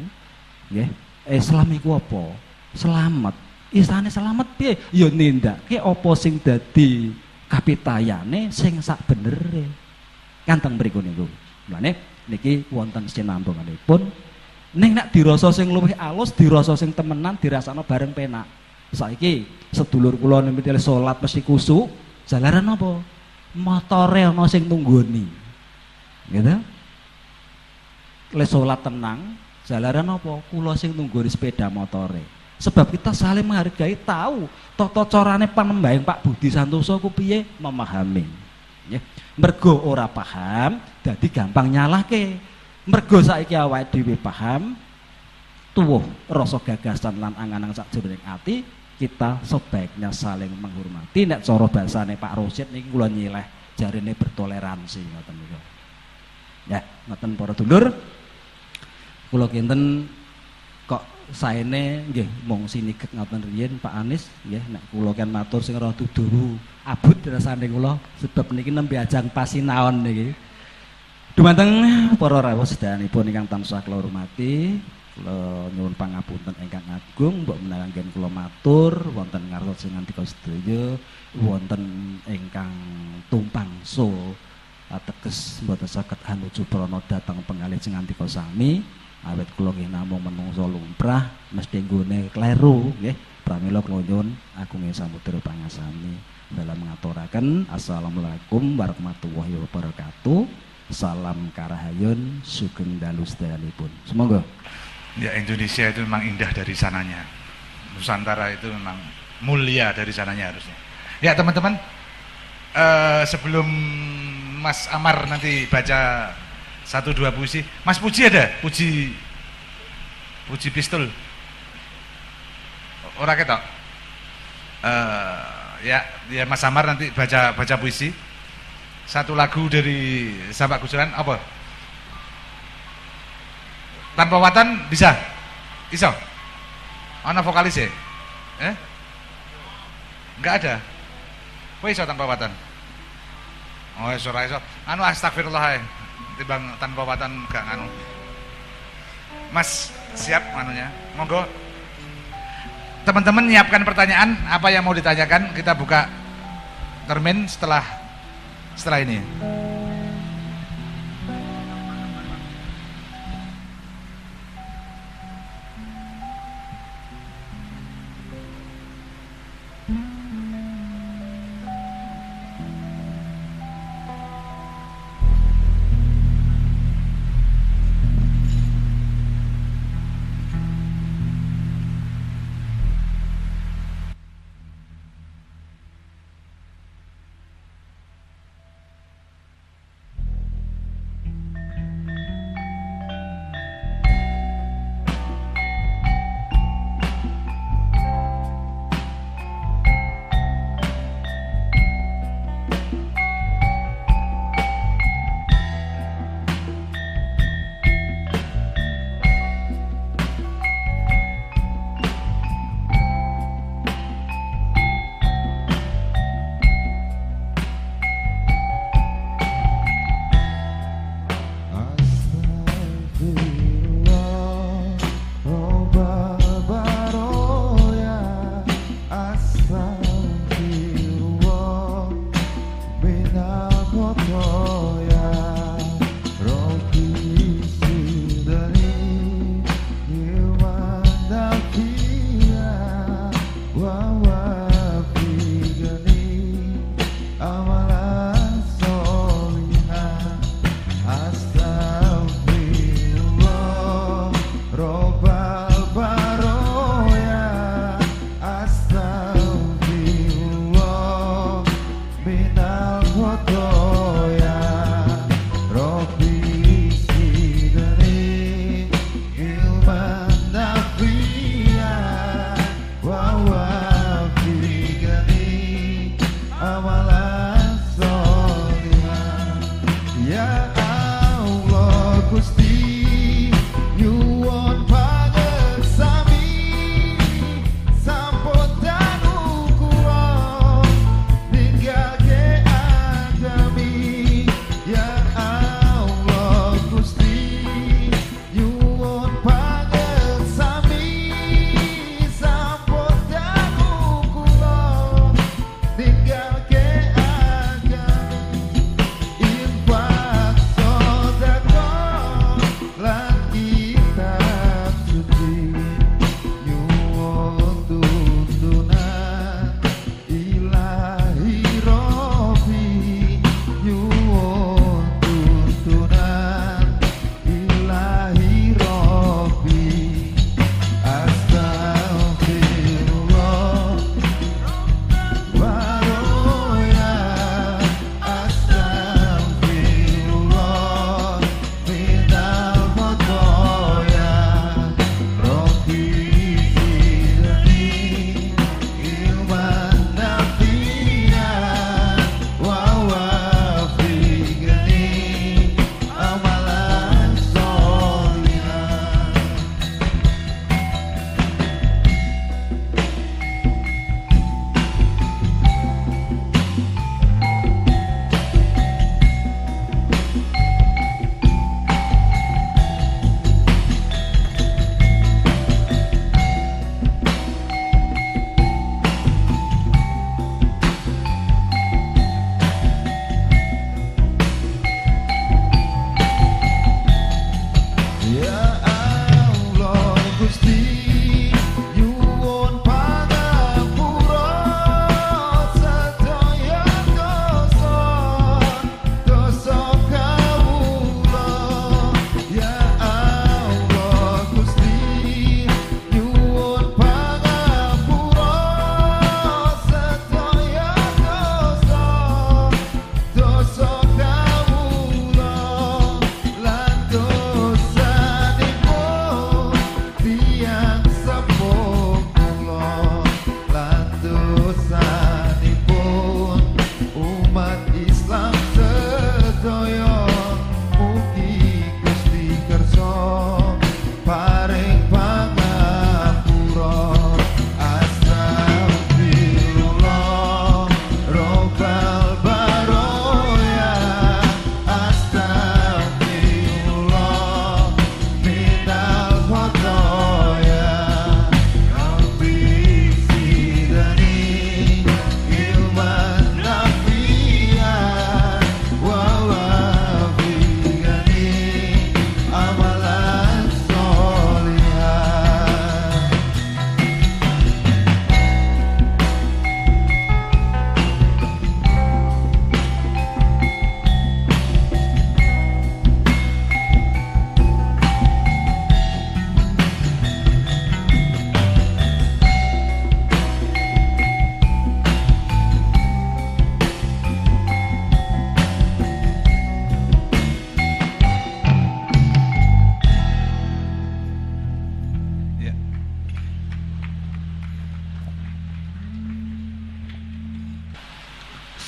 nggih, Islam iku apa? Selamat. Isane selamat piye? Ya nindakake apa sing dadi kapitayane sing sak benere. Kanteng mriku niku. Mulane niki wonten sinambunganipun. Ning nek dirasa sing luwih alus, dirasa sing temenan, dirasakno bareng penak. Saiki sedulur kula niki salat mesti kusuk, jalaran apa? Motore ana sing tunggoni. Gitu. Le salat tenang, jalaran apa? Kula sing tunggoni sepeda motore. Sebab kita saling menghargai, tahu tata carane panembaing Pak Budi Santoso ku piye, memahami. Ya. Mergo ora paham, dadi gampang nyalahke. Mergo saiki awake dhewe paham, tuwuh rasa gagasan lan angan-angan sakjroning ati, kita sebaiknya saling menghormati. Nek cara bahasane Pak Rosid niki kula nyileh, jarine bertoleransi ngoten niku. Ya, ngoten para dulur. Kula kinten kok saene nggih mung sinigek ngoten riyin Pak Anies nggih nek kula kan matur sing rada dudu abot rasane kula sebab niki nembe ajang pasinaon niki. Dumateng para rawuh sedayanipun ingkang tansah kula hormati, kula nyuwun pangapunten ingkang agung mbok menawi anggen kula matur wonten ngartos sing ngantika sedaya wonten ingkang tumpang so ateges mboten saged hanuju prana dhateng pengalih sing ngantika sami. Awet kula nggih namung menungso lumrah mesti nggone kleru nggih. Pramila kula nyuwun agunge samudra pangasami dalam ngaturaken assalamualaikum warahmatullahi wabarakatuh. Salam karahayun sugeng dalu sedayanipun. Semoga ya Indonesia itu memang indah dari sananya. Nusantara itu memang mulia dari sananya harusnya. Ya teman-teman, sebelum Mas Amar nanti baca 1-2 puisi. Mas Puji ada? Puji pistol. Ora ketok. Ya Mas Amar nanti baca puisi. Satu lagu dari Sahabat Gusuran apa? Tanpa Watan bisa? Iso? Ana vokalis ya? Enggak ada. Kowe iso Tanpa Watan? Oh, iso ora iso. Anu astagfirullah ae. Timbang Tanpa Watan gak nganu. Mas siap manunya? Monggo. Teman-teman nyiapkan pertanyaan apa yang mau ditanyakan, kita buka termin setelah ini.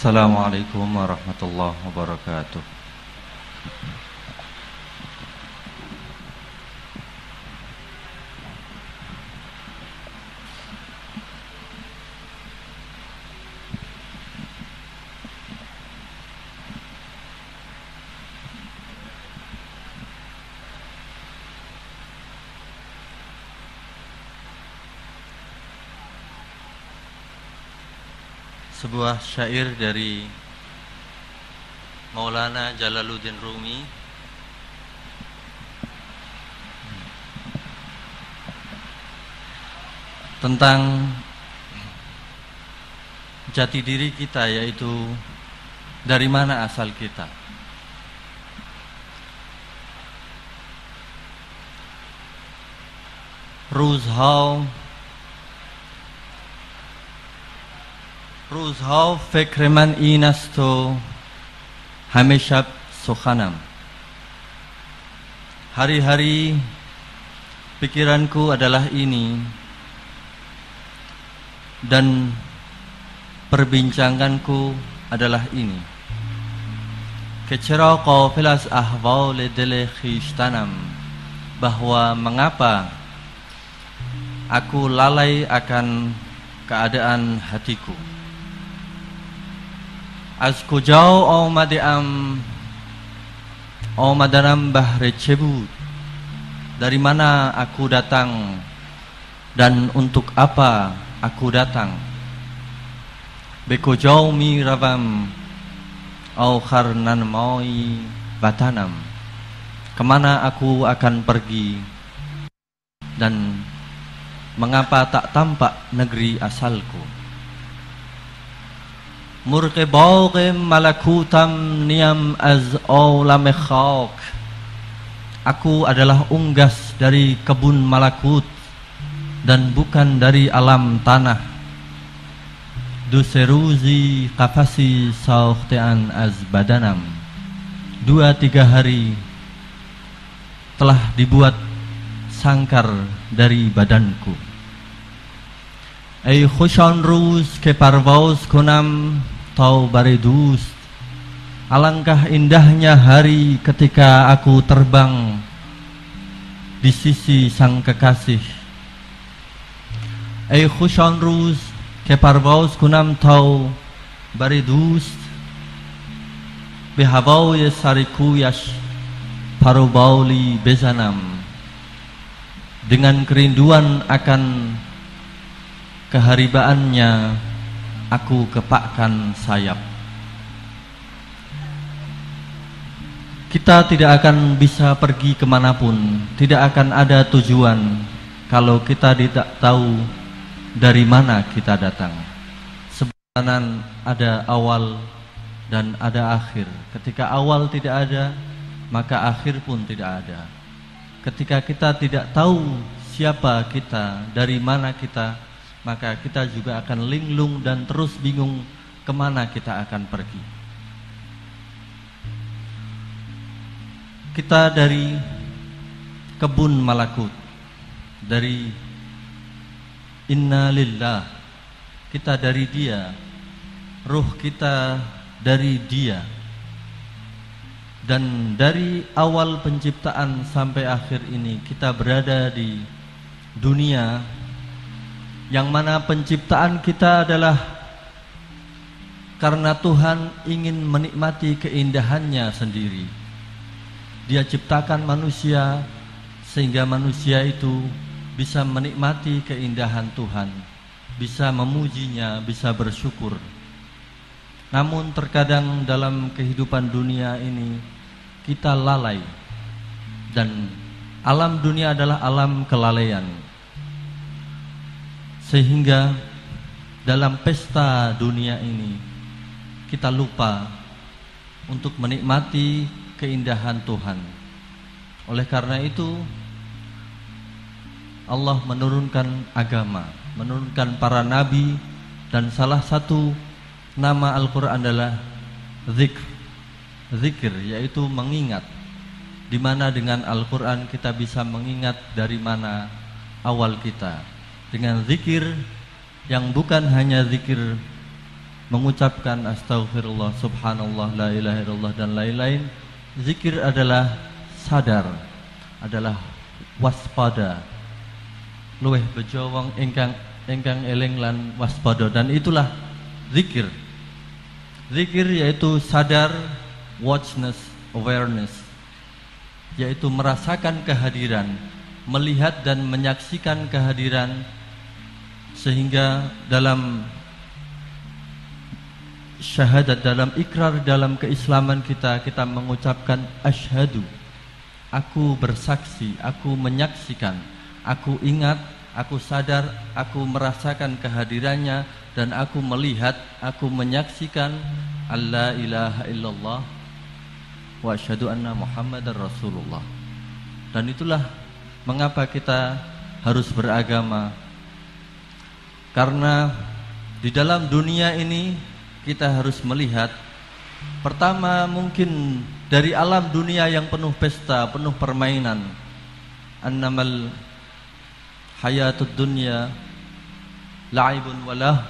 Assalamualaikum warahmatullahi wabarakatuh. Sebuah syair dari Maulana Jalaluddin Rumi tentang jati diri kita, yaitu dari mana asal kita. روزها فکر من این است و همه شب سخنم. Hari-hari pikiranku adalah ini dan perbincanganku adalah ini. که چرا غافل از احوال دل خویشتنم, bahwa mengapa aku lalai akan keadaan hatiku. از کجا آمدنم بهر چه بود, dari mana aku datang dan untuk apa aku datang. به کجا می روم آخر ننمای وطنم, kemana aku akan pergi dan mengapa tak tampak negeri asalku. مرغ باغ ملکوتم نیم از عالم خاک, aku adalah unggas dari kebun malakut dan bukan dari alam tanah. دو سه روزی قفسی ساخته‌اند از بدنم, 2-3 hari telah dibuat sangkar dari badanku. ای خوش آن روز که پرواز کنم تا بر دوست, alangkah indahnya hari ketika aku terbang di sisi sang kekasih. ای خوش آن روز که پرواز کنم تا بر دوست, به هوای سر کویش پر و بالی بزنم, dengan kerinduan akan keharibaannya aku kepakkan sayap. Kita tidak akan bisa pergi kemanapun, tidak akan ada tujuan kalau kita tidak tahu dari mana kita datang. Sebenarnya ada awal dan ada akhir. Ketika awal tidak ada, maka akhir pun tidak ada. Ketika kita tidak tahu siapa kita, dari mana kita, maka kita juga akan linglung dan terus bingung kemana kita akan pergi. Kita dari kebun malakut, dari inna lillah, kita dari dia, ruh kita dari dia, dan dari awal penciptaan sampai akhir ini kita berada di dunia yang mana penciptaan kita adalah karena Tuhan ingin menikmati keindahannya sendiri. Dia ciptakan manusia sehingga manusia itu bisa menikmati keindahan Tuhan, bisa memujinya, bisa bersyukur. Namun terkadang dalam kehidupan dunia ini kita lalai, dan alam dunia adalah alam kelalaian. Sehingga dalam pesta dunia ini kita lupa untuk menikmati keindahan Tuhan. Oleh karena itu Allah menurunkan agama, menurunkan para nabi, dan salah satu nama Al-Quran adalah zikir, yaitu mengingat. Di mana dengan Al-Quran kita bisa mengingat dari mana awal kita. Dengan zikir yang bukan hanya zikir mengucapkan astaghfirullah, subhanallah, la ilaha illallah dan lain-lain. Zikir adalah sadar, adalah waspada, luweh bejo wong ingkang eling lan waspada, dan itulah zikir. Zikir yaitu sadar, watchness, awareness, yaitu merasakan kehadiran, melihat dan menyaksikan kehadiran, sehingga dalam syahadat, dalam ikrar, dalam keislaman kita mengucapkan asyhadu, aku bersaksi, aku menyaksikan, aku ingat, aku sadar, aku merasakan kehadirannya, dan aku melihat, aku menyaksikan alla ilaha illallah wa asyhadu anna muhammadar rasulullah. Dan itulah mengapa kita harus beragama, karena di dalam dunia ini kita harus melihat, pertama mungkin dari alam dunia yang penuh pesta, penuh permainan, annamal hayatud dunya la'ibun walah,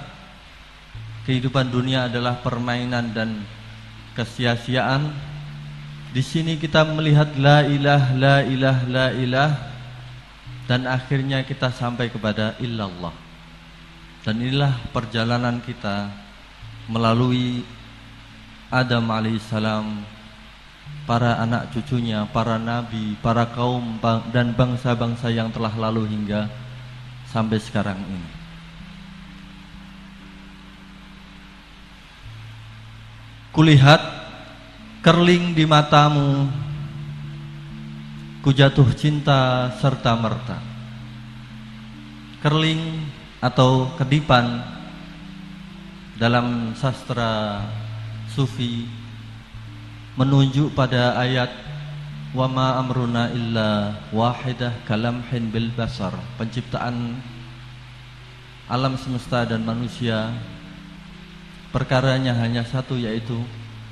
kehidupan dunia adalah permainan dan kesia-siaan. Di sini kita melihat la ilah, la ilah, la ilah, dan akhirnya kita sampai kepada illallah. Dan inilah perjalanan kita melalui Adam alaihissalam, para anak cucunya, para nabi, para kaum dan bangsa-bangsa yang telah lalu hingga sampai sekarang ini. Kulihat kerling di matamu, ku jatuh cinta serta merta. Kerling atau kedipan dalam sastra sufi menunjuk pada ayat wa ma amruna illa wahidah kalamhin bil basar. Penciptaan alam semesta dan manusia perkaranya hanya satu, yaitu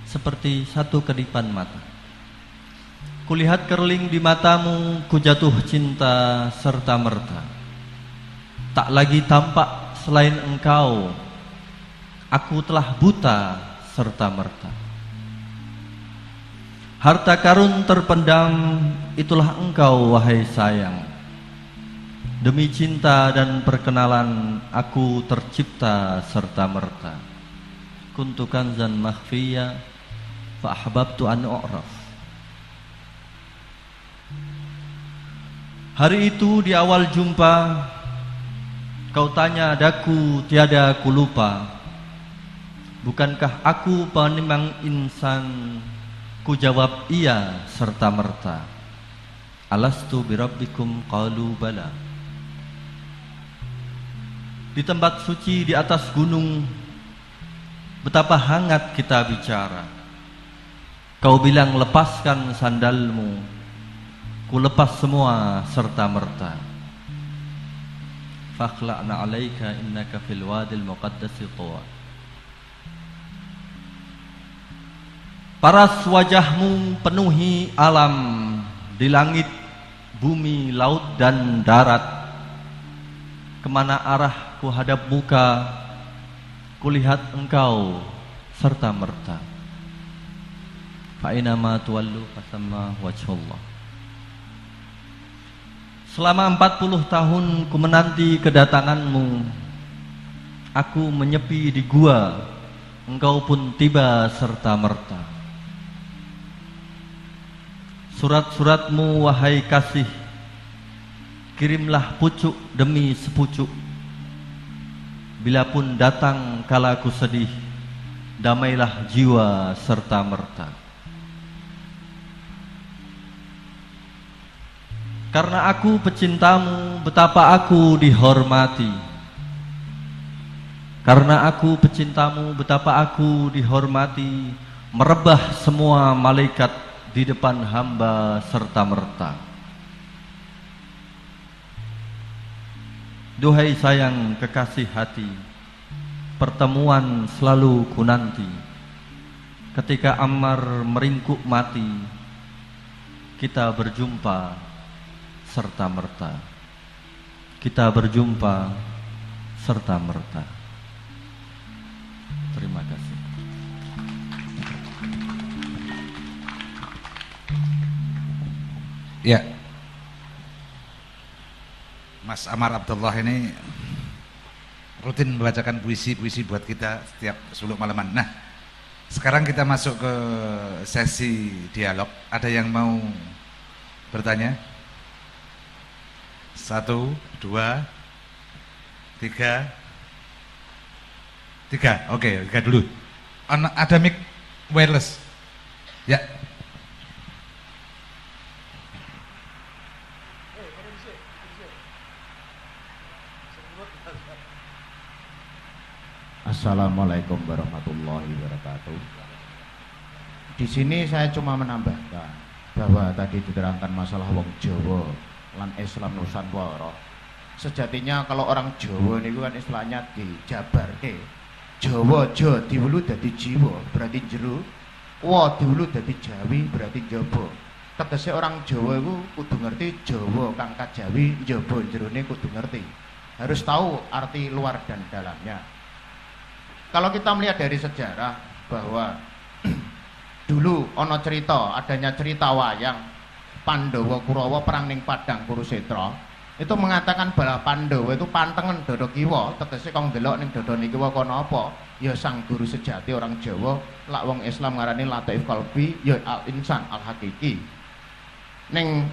seperti satu kedipan mata. Kulihat kerling di matamu, ku jatuh cinta serta merta. Tak lagi tampak selain engkau, aku telah buta serta merta. Harta karun terpendam, itulah engkau wahai sayang. Demi cinta dan perkenalan, aku tercipta serta merta. Kuntu kanzan makhfiyya fa ahbabtu an u'raf. Hari itu di awal jumpa, kau tanya daku, tiada ku lupa. Bukankah aku penimang insan? Ku jawab iya serta merta. Alastu birabbikum qalu bala. Di tempat suci di atas gunung, betapa hangat kita bicara. Kau bilang lepaskan sandalmu, ku lepas semua serta merta. Fakhla'na alaika innaka fil wadil muqaddasi tuwa. Paras wajahmu penuhi alam, di langit, bumi, laut dan darat. Kemana arah ku hadap muka, kulihat engkau serta merta. Fa'inama tuwallu fasamma wajhullah. Selama 40 tahun ku menanti kedatanganmu. Aku menyepi di gua, engkau pun tiba serta merta. Surat-suratmu wahai kasih, kirimlah pucuk demi sepucuk. Bila pun datang kala ku sedih, damailah jiwa serta merta. Karena aku pecintamu, betapa aku dihormati. Karena aku pecintamu, betapa aku dihormati. Merebah semua malaikat di depan hamba serta merta. Duhai sayang kekasih hati, pertemuan selalu ku nanti. Ketika Ammar meringkuk mati, kita berjumpa serta merta. Kita berjumpa serta merta. Terima kasih. kasih. Ya, Mas Amar Abdullah ini rutin membacakan puisi-puisi buat kita setiap suluk malaman. Nah, sekarang kita masuk ke sesi dialog. Ada yang mau bertanya? 1, 2, 3. Oke, 3 dulu. Ada mic wireless. Ya. Assalamualaikum warahmatullahi wabarakatuh. Di sini saya cuma menambahkan bahwa tadi diterangkan masalah wong Jawa lan Islam Nusantara. Sejatinya kalau orang Jawa ini kan istilahnya dijabarke. Jawa Jo diwulu dadi jiwa berarti jero. Wa diwulu dadi Jawi berarti jaba. Tegese orang Jawa itu kudu ngerti Jawa kang kajawi jaba jerone kudu ngerti. Harus tahu arti luar dan dalamnya. Kalau kita melihat dari sejarah bahwa dulu ono cerita, adanya cerita wayang Pandhawa Kurawa perang ning Padang Kurusetra, itu mengatakan bahwa Pandhawa itu pantengen dada kiwa, tegese kang ndelok ning dada kiwa kono apa? Ya sang guru sejati orang Jawa, lak wong Islam ngarani Lataif Qalbi, ya al-insan al-hakiki. Ning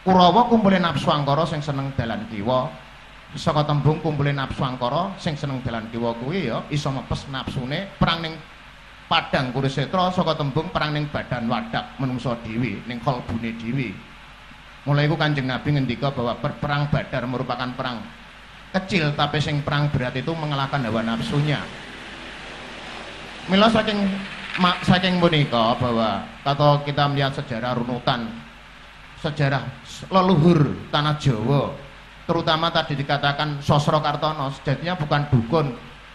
Kurawa kumpule nafsu angkara sing seneng dalan kiwa. Saka tembung kumpule nafsu angkara sing seneng dalan kiwa kuwi ya iso mepes nafsune perang ning Padang Kurusetra saka tembung perang ning badan wadak menungso dhewe ning kalbune dhewe. Mulai iku Kanjeng Nabi ngendika bahwa perang Badar merupakan perang kecil tapi sing perang berat itu mengalahkan hawa nafsunya. Mila saking punika bahwa kalau kita melihat sejarah runutan sejarah leluhur tanah Jawa, terutama tadi dikatakan Sosro Kartono, sejatinya bukan dukun,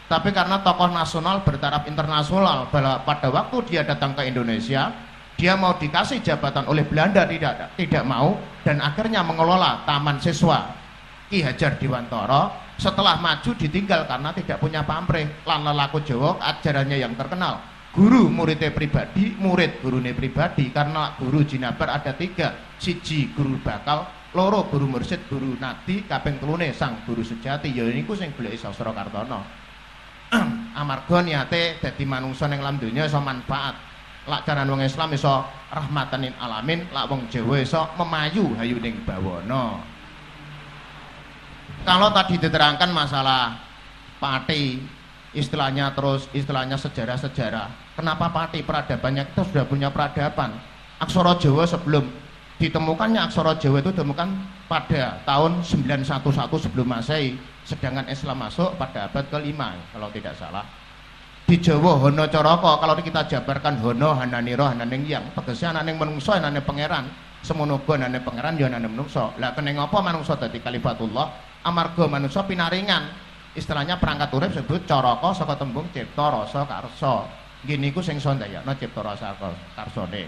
tapi karena tokoh nasional bertaraf internasional. Pada waktu dia datang ke Indonesia, dia mau dikasih jabatan oleh Belanda, tidak mau, dan akhirnya mengelola Taman Siswa Ki Hajar Dewantara. Setelah maju ditinggal karena tidak punya pamrih. Lan lelaku Jawa ajarannya yang terkenal, guru muridnya pribadi, murid gurune pribadi. Karena guru jinabar ada 3, siji guru bakal, loro guru mursyid, guru nadi, kaping telune sang guru sejati. Ya niku sing goleki Sosro Kartono. Amarga niate dadi manungsa ning alam donya iso manfaat. Lak jaran wong Islam iso rahmatan lil alamin, lak wong Jawa iso memayu hayu ning bawana. Kalau tadi diterangkan masalah pati, istilahnya sejarah-sejarah. Kenapa pati? Peradabannya kita sudah punya peradaban. Aksara Jawa sebelum ditemukannya aksara Jawa itu ditemukan pada tahun 911 sebelum Masehi, sedangkan Islam masuk pada abad ke-5 kalau tidak salah. Di Jawa Hono Coroko, kalau kita jabarkan Hono, Hananiro, Hananing Yang, tegese ananing menungso, ananing pangeran. Semono uga ananing pangeran ya ananing menungso. Lah keneng apa manungsa dadi kalifatullah? Amarga manungsa pinaringan. Istilahnya perangkat urip sebut Coroko saka tembung cipta rasa karsa. Nggih niku sing iso ndayakno cipta rasa karsane.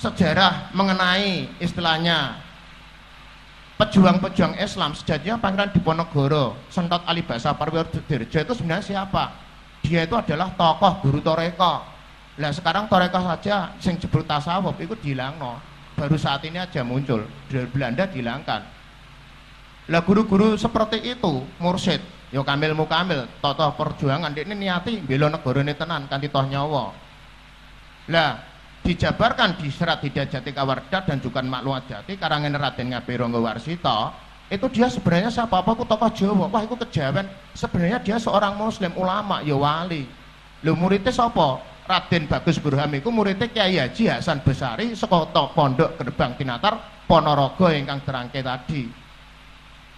Sejarah mengenai istilahnya pejuang-pejuang Islam sejatinya Pangeran Diponegoro Sentot Alibasa Parwirdirjo itu sebenarnya siapa? Dia itu adalah tokoh guru toreko. Lah sekarang toreko saja sing jebul tasawuf itu dihilangno. Baru saat ini aja muncul, dari Belanda dihilangkan. Lah guru-guru seperti itu mursyid ya kamil mukamil tokoh perjuangan ini niati bela negarane tenan kanthi toh nyawa. Lah dijabarkan di Serat Hidayat Jati Kawardat dan juga Maklumat Jati karangan Raden Ngabirangga Warsita, itu dia sebenarnya siapa? Apa itu tokoh Jawa? Wah itu kejawen. Sebenarnya dia seorang muslim, ulama, ya wali. Lho muridnya siapa? Raden Bagus Burham itu muridnya Kyai Haji Hasan Besari saka Pondok Gerbang Tinatar Ponorogo ingkang terangke tadi.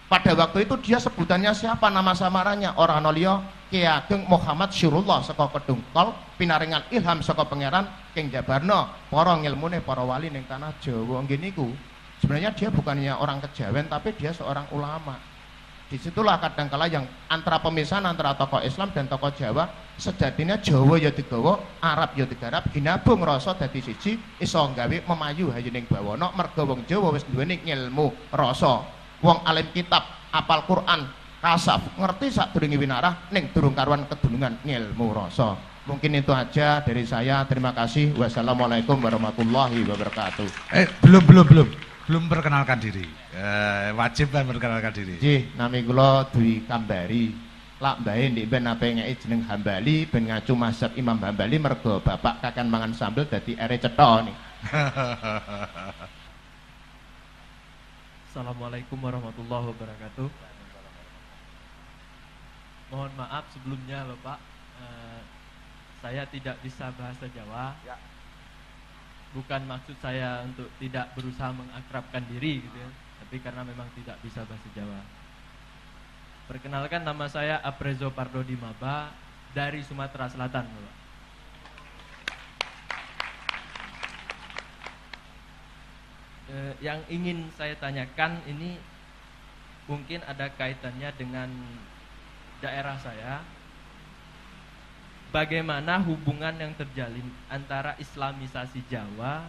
Pada waktu itu dia sebutannya siapa? Nama samarannya orang liya Ki Ageng Muhammad Syirullah saka Kedungkol, pinaringan ilham saka pangeran King Jabarno, para ngilmune para wali ning tanah Jawa. Nggih niku. Sebenarnya dia bukannya orang kejawen tapi dia seorang ulama. Disitulah kadangkala yang antara pemisahan antara tokoh Islam dan tokoh Jawa, sejatinya Jawa ya digawa, Arab ya digarap, ginabung rasa dadi siji, iso gawe memayu hayuning bawana. Merga wong Jawa wis duweni ilmu rasa. Wong alim kitab, apal Quran, kasaf ngerti sadurunge winarah ning durung karuan kedunungan ngilmu rasa. Mungkin itu aja dari saya. Terima kasih. Wassalamualaikum warahmatullahi wabarakatuh. Belum perkenalkan diri. Wajib kan perkenalkan diri. Nggih, nami kula Dwi Kambari. Lak mbae ndek ben ape ngeki jeneng Hambali ben ngacu mazhab Imam Hambali mergo bapak kakan mangan sambel dadi ere cetha nih. Assalamualaikum warahmatullahi wabarakatuh. Mohon maaf sebelumnya loh Pak, saya tidak bisa bahasa Jawa. Bukan maksud saya untuk tidak berusaha mengakrabkan diri gitu ya, tapi karena memang tidak bisa bahasa Jawa. Perkenalkan, nama saya Aprezo Pardo Dimaba dari Sumatera Selatan Pak. Yang ingin saya tanyakan ini mungkin ada kaitannya dengan daerah saya. Bagaimana hubungan yang terjalin antara islamisasi Jawa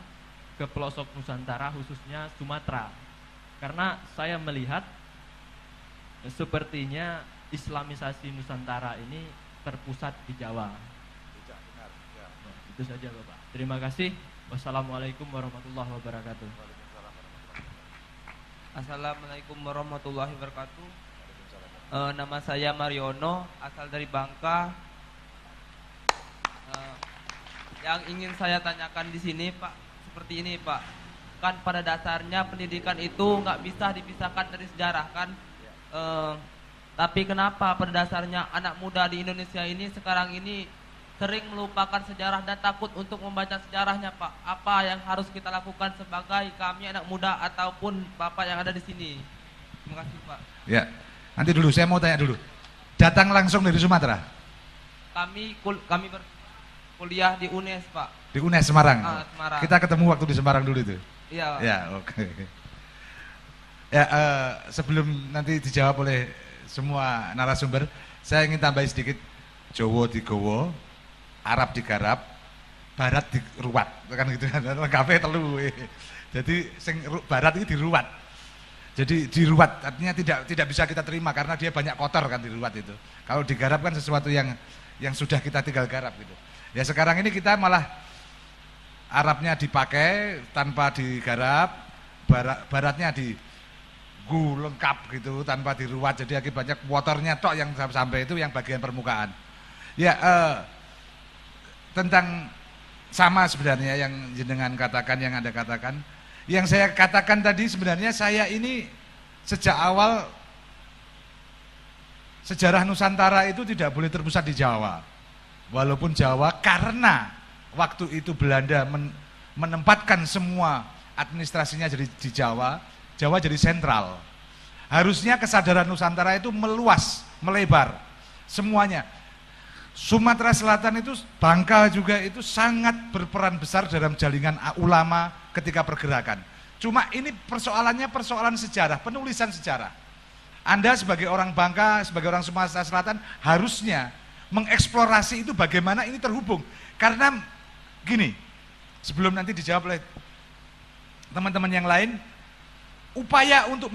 ke pelosok Nusantara khususnya Sumatera? Karena saya melihat sepertinya islamisasi Nusantara ini terpusat di Jawa. Nah, itu saja Bapak. Terima kasih. Wassalamualaikum warahmatullahi wabarakatuh. Assalamualaikum warahmatullahi wabarakatuh. Nama saya Mariono, asal dari Bangka. Yang ingin saya tanyakan di sini Pak, seperti ini Pak. Kan pada dasarnya pendidikan itu nggak bisa dipisahkan dari sejarah kan. Tapi kenapa pada dasarnya anak muda di Indonesia ini sekarang ini sering melupakan sejarah dan takut untuk membaca sejarahnya Pak? Apa yang harus kita lakukan sebagai kami anak muda ataupun Bapak yang ada di sini? Terima kasih Pak. Ya, nanti dulu saya mau tanya dulu. Datang langsung dari Sumatera? Kami kuliah di UNES Pak. Di UNES Semarang. Semarang. Kita ketemu waktu di Semarang dulu itu. Iya Pak. Ya, oke. Ya, sebelum nanti dijawab oleh semua narasumber, saya ingin tambah sedikit. Jawa digowo, Arab digarap, Barat diruat, kan gitu kan, lengkapnya telu. Jadi Barat ini diruat. Jadi diruat artinya tidak bisa kita terima karena dia banyak kotor kan diruat itu. Kalau digarap kan sesuatu yang sudah kita tinggal garap gitu. Ya sekarang ini kita malah Arabnya dipakai tanpa digarap, Baratnya lengkap gitu tanpa diruat, jadi akibatnya kotornya tok yang sampai itu yang bagian permukaan. Ya tentang sama sebenarnya yang jenengan katakan, yang Anda katakan. Yang saya katakan tadi sebenarnya saya ini sejak awal sejarah Nusantara itu tidak boleh terpusat di Jawa. Walaupun Jawa karena waktu itu Belanda menempatkan semua administrasinya jadi di Jawa, Jawa jadi sentral. Harusnya kesadaran Nusantara itu meluas, melebar semuanya. Sumatera Selatan itu, Bangka juga itu sangat berperan besar dalam jaringan ulama ketika pergerakan. Cuma ini persoalannya persoalan sejarah, penulisan sejarah. Anda sebagai orang Bangka, sebagai orang Sumatera Selatan harusnya mengeksplorasi itu bagaimana ini terhubung. Karena gini, sebelum nanti dijawab oleh teman-teman yang lain, upaya untuk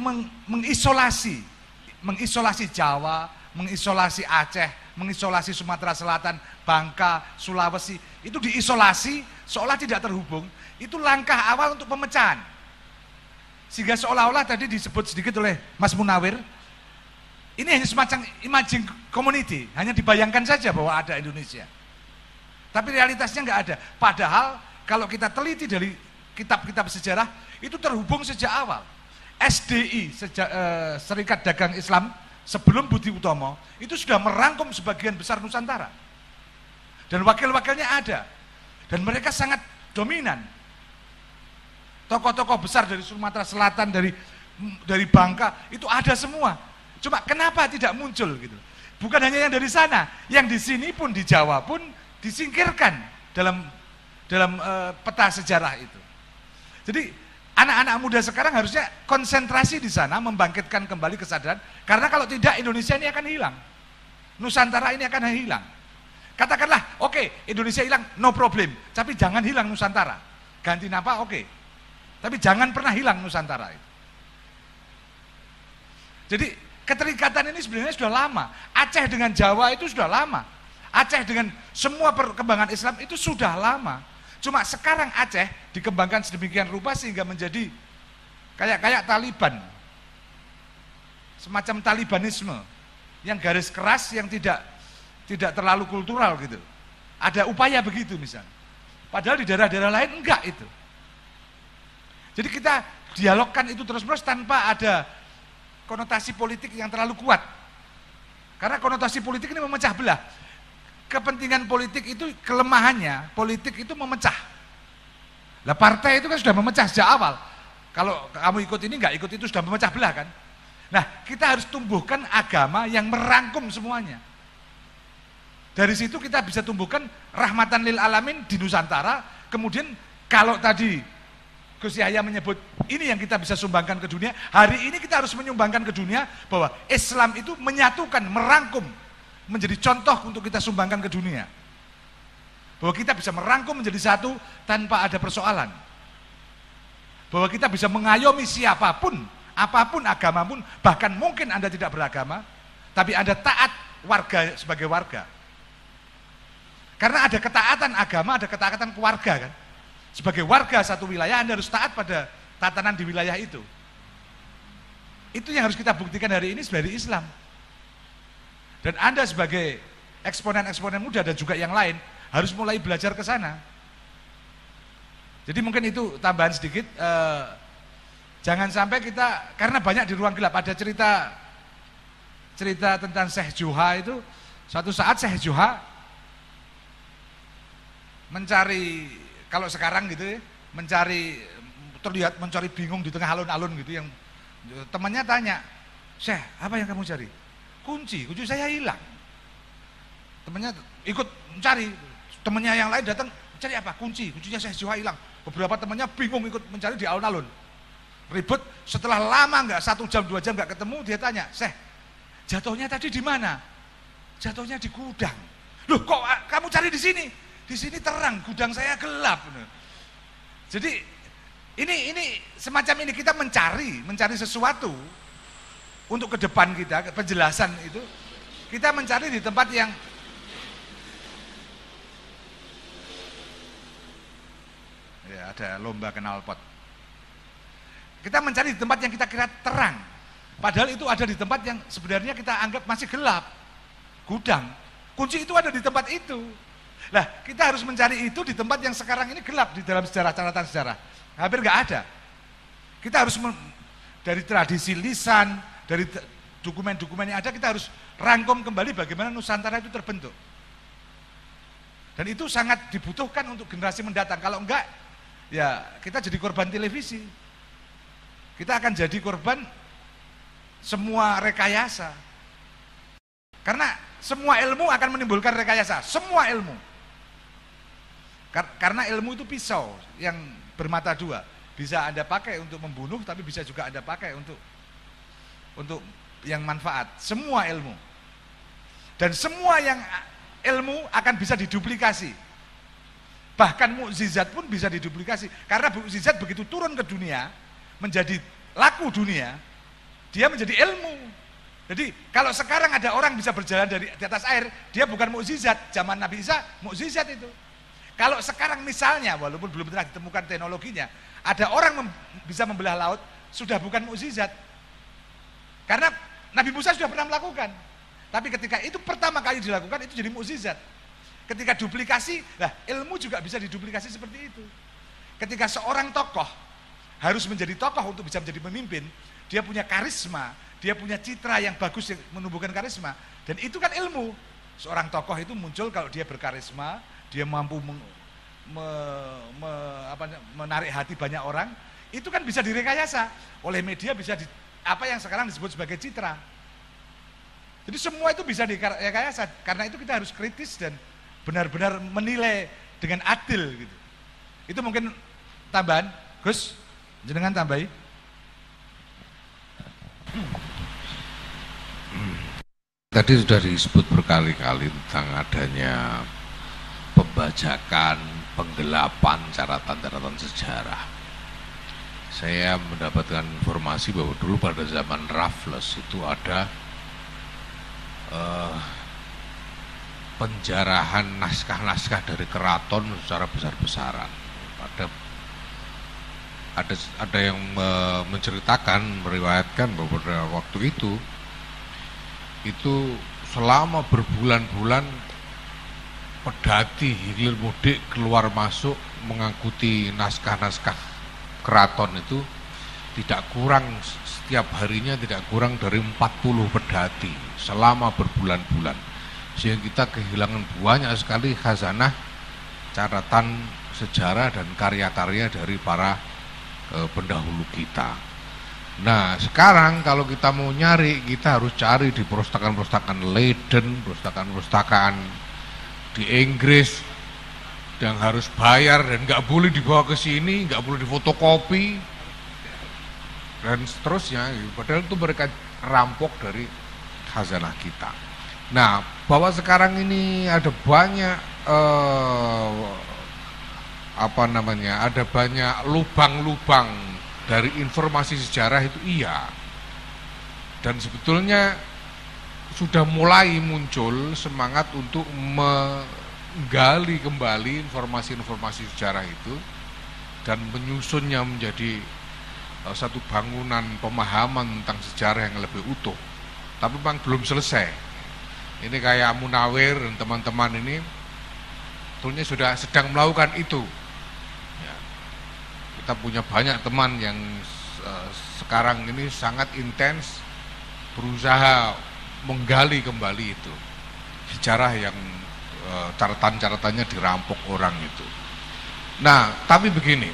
mengisolasi Jawa, mengisolasi Aceh, mengisolasi Sumatera Selatan, Bangka, Sulawesi, itu diisolasi seolah tidak terhubung, itu langkah awal untuk pemecahan. Sehingga seolah-olah tadi disebut sedikit oleh Mas Munawir, ini hanya semacam imaging community, hanya dibayangkan saja bahwa ada Indonesia. Tapi realitasnya nggak ada. Padahal kalau kita teliti dari kitab-kitab sejarah, itu terhubung sejak awal. SDI, Serikat Dagang Islam, sebelum Budi Utomo, itu sudah merangkum sebagian besar Nusantara. Dan wakil-wakilnya ada. Dan mereka sangat dominan. Tokoh-tokoh besar dari Sumatera Selatan, dari Bangka, itu ada semua. Cuma kenapa tidak muncul gitu? Bukan hanya yang dari sana, yang di sini pun, di Jawa pun disingkirkan dalam peta sejarah itu. Jadi anak-anak muda sekarang harusnya konsentrasi di sana, membangkitkan kembali kesadaran, karena kalau tidak Indonesia ini akan hilang. Nusantara ini akan hilang. Katakanlah, oke, Indonesia hilang, no problem, tapi jangan hilang Nusantara. Ganti nama, oke. Tapi jangan pernah hilang Nusantara itu. Jadi keterikatan ini sebenarnya sudah lama. Aceh dengan Jawa itu sudah lama. Aceh dengan semua perkembangan Islam itu sudah lama. Cuma sekarang Aceh dikembangkan sedemikian rupa sehingga menjadi kayak Taliban. Semacam Talibanisme yang garis keras, yang tidak terlalu kultural gitu. Ada upaya begitu misalnya. Padahal di daerah-daerah lain enggak itu. Jadi kita dialogkan itu terus-menerus tanpa ada konotasi politik yang terlalu kuat. Karena konotasi politik ini memecah belah. Kepentingan politik itu kelemahannya, politik itu memecah. Lah partai itu kan sudah memecah sejak awal. Kalau kamu ikut ini enggak ikut itu sudah memecah belah kan. Nah, kita harus tumbuhkan agama yang merangkum semuanya. Dari situ kita bisa tumbuhkan rahmatan lil alamin di Nusantara. Kemudian kalau tadi Gus Yahya menyebut ini yang kita bisa sumbangkan ke dunia, hari ini kita harus menyumbangkan ke dunia bahwa Islam itu menyatukan, merangkum, menjadi contoh untuk kita sumbangkan ke dunia. Bahwa kita bisa merangkum menjadi satu tanpa ada persoalan. Bahwa kita bisa mengayomi siapapun, apapun agama pun, bahkan mungkin Anda tidak beragama, tapi Anda taat warga sebagai warga. Karena ada ketaatan agama, ada ketaatan keluarga kan. Sebagai warga satu wilayah, Anda harus taat pada tatanan di wilayah itu. Itu yang harus kita buktikan hari ini dari Islam. Dan Anda sebagai eksponen-eksponen muda dan juga yang lain, harus mulai belajar ke sana. Jadi mungkin itu tambahan sedikit, jangan sampai kita, karena banyak di ruang gelap, ada cerita tentang Syekh Juha itu, suatu saat Syekh Juha mencari, kalau sekarang gitu ya, terlihat mencari bingung di tengah alun-alun gitu, yang temannya tanya, Syekh, apa yang kamu cari? Kunci saya hilang. Temannya ikut mencari, temannya yang lain datang, cari apa? Kuncinya Syekh Juha hilang. Beberapa temannya bingung ikut mencari di alun-alun. Ribut, setelah lama nggak 1 jam 2 jam nggak ketemu, dia tanya, Syekh, jatuhnya tadi di mana? Jatuhnya di gudang. Loh, kok kamu cari di sini? Di sini terang, gudang saya gelap. Jadi ini semacam ini, kita mencari sesuatu untuk ke depan kita, penjelasan itu kita mencari di tempat yang ya ada lomba knalpot. Kita mencari di tempat yang kita kira terang, padahal itu ada di tempat yang sebenarnya kita anggap masih gelap. Gudang, kunci itu ada di tempat itu. Nah, kita harus mencari itu di tempat yang sekarang ini gelap di dalam sejarah, catatan sejarah. Hampir nggak ada. Kita harus dari tradisi lisan, dari dokumen-dokumen yang ada, kita harus rangkum kembali bagaimana Nusantara itu terbentuk. Dan itu sangat dibutuhkan untuk generasi mendatang. Kalau enggak, ya kita jadi korban televisi. Kita akan jadi korban semua rekayasa. Karena semua ilmu akan menimbulkan rekayasa, semua ilmu. Karena ilmu itu pisau yang bermata dua. Bisa Anda pakai untuk membunuh, tapi bisa juga Anda pakai untuk yang manfaat. Semua ilmu. Dan semua yang ilmu akan bisa diduplikasi. Bahkan mukjizat pun bisa diduplikasi. Karena mukjizat begitu turun ke dunia, menjadi laku dunia, dia menjadi ilmu. Jadi kalau sekarang ada orang bisa berjalan di atas air, dia bukan mukjizat. Zaman Nabi Isa, mukjizat itu. Kalau sekarang misalnya, walaupun belum pernah ditemukan teknologinya, ada orang bisa membelah laut, sudah bukan mukjizat. Karena Nabi Musa sudah pernah melakukan. Tapi ketika itu pertama kali dilakukan, itu jadi mukjizat. Ketika duplikasi, nah ilmu juga bisa diduplikasi seperti itu. Ketika seorang tokoh harus menjadi tokoh untuk bisa menjadi pemimpin, dia punya karisma, dia punya citra yang bagus yang menumbuhkan karisma, dan itu kan ilmu. Seorang tokoh itu muncul kalau dia berkarisma, dia mampu menarik hati banyak orang, itu kan bisa direkayasa oleh media, bisa apa yang sekarang disebut sebagai citra. Jadi semua itu bisa direkayasa. Karena itu kita harus kritis dan benar-benar menilai dengan adil gitu. Itu mungkin tambahan. Gus, jenengan tambahi. Tadi sudah disebut berkali-kali tentang adanya pembajakan, penggelapan catatan-catatan sejarah. saya mendapatkan informasi bahwa dulu pada zaman Raffles itu ada penjarahan naskah-naskah dari keraton secara besar-besaran. Ada yang menceritakan, meriwayatkan bahwa pada waktu itu selama berbulan-bulan pedati hilir mudik keluar masuk mengangkuti naskah-naskah keraton itu tidak kurang, setiap harinya tidak kurang dari 40 pedati selama berbulan-bulan, sehingga kita kehilangan banyak sekali khazanah catatan sejarah dan karya-karya dari para pendahulu kita. Nah sekarang kalau kita mau nyari, kita harus cari di perpustakaan-perpustakaan Leiden, perpustakaan-perpustakaan di Inggris, yang harus bayar dan nggak boleh dibawa ke sini, nggak boleh difotokopi dan seterusnya. Padahal itu mereka rampok dari khazanah kita. Nah bahwa sekarang ini ada banyak ada banyak lubang-lubang dari informasi sejarah itu, iya. Dan sebetulnya sudah mulai muncul semangat untuk menggali kembali informasi-informasi sejarah itu dan menyusunnya menjadi satu bangunan pemahaman tentang sejarah yang lebih utuh. Tapi memang belum selesai. Ini kayak Munawir dan teman-teman ini sebetulnya sudah sedang melakukan itu. Kita punya banyak teman yang sekarang ini sangat intens berusaha menggali kembali itu sejarah yang catatan-catatannya dirampok orang itu. Nah, tapi begini,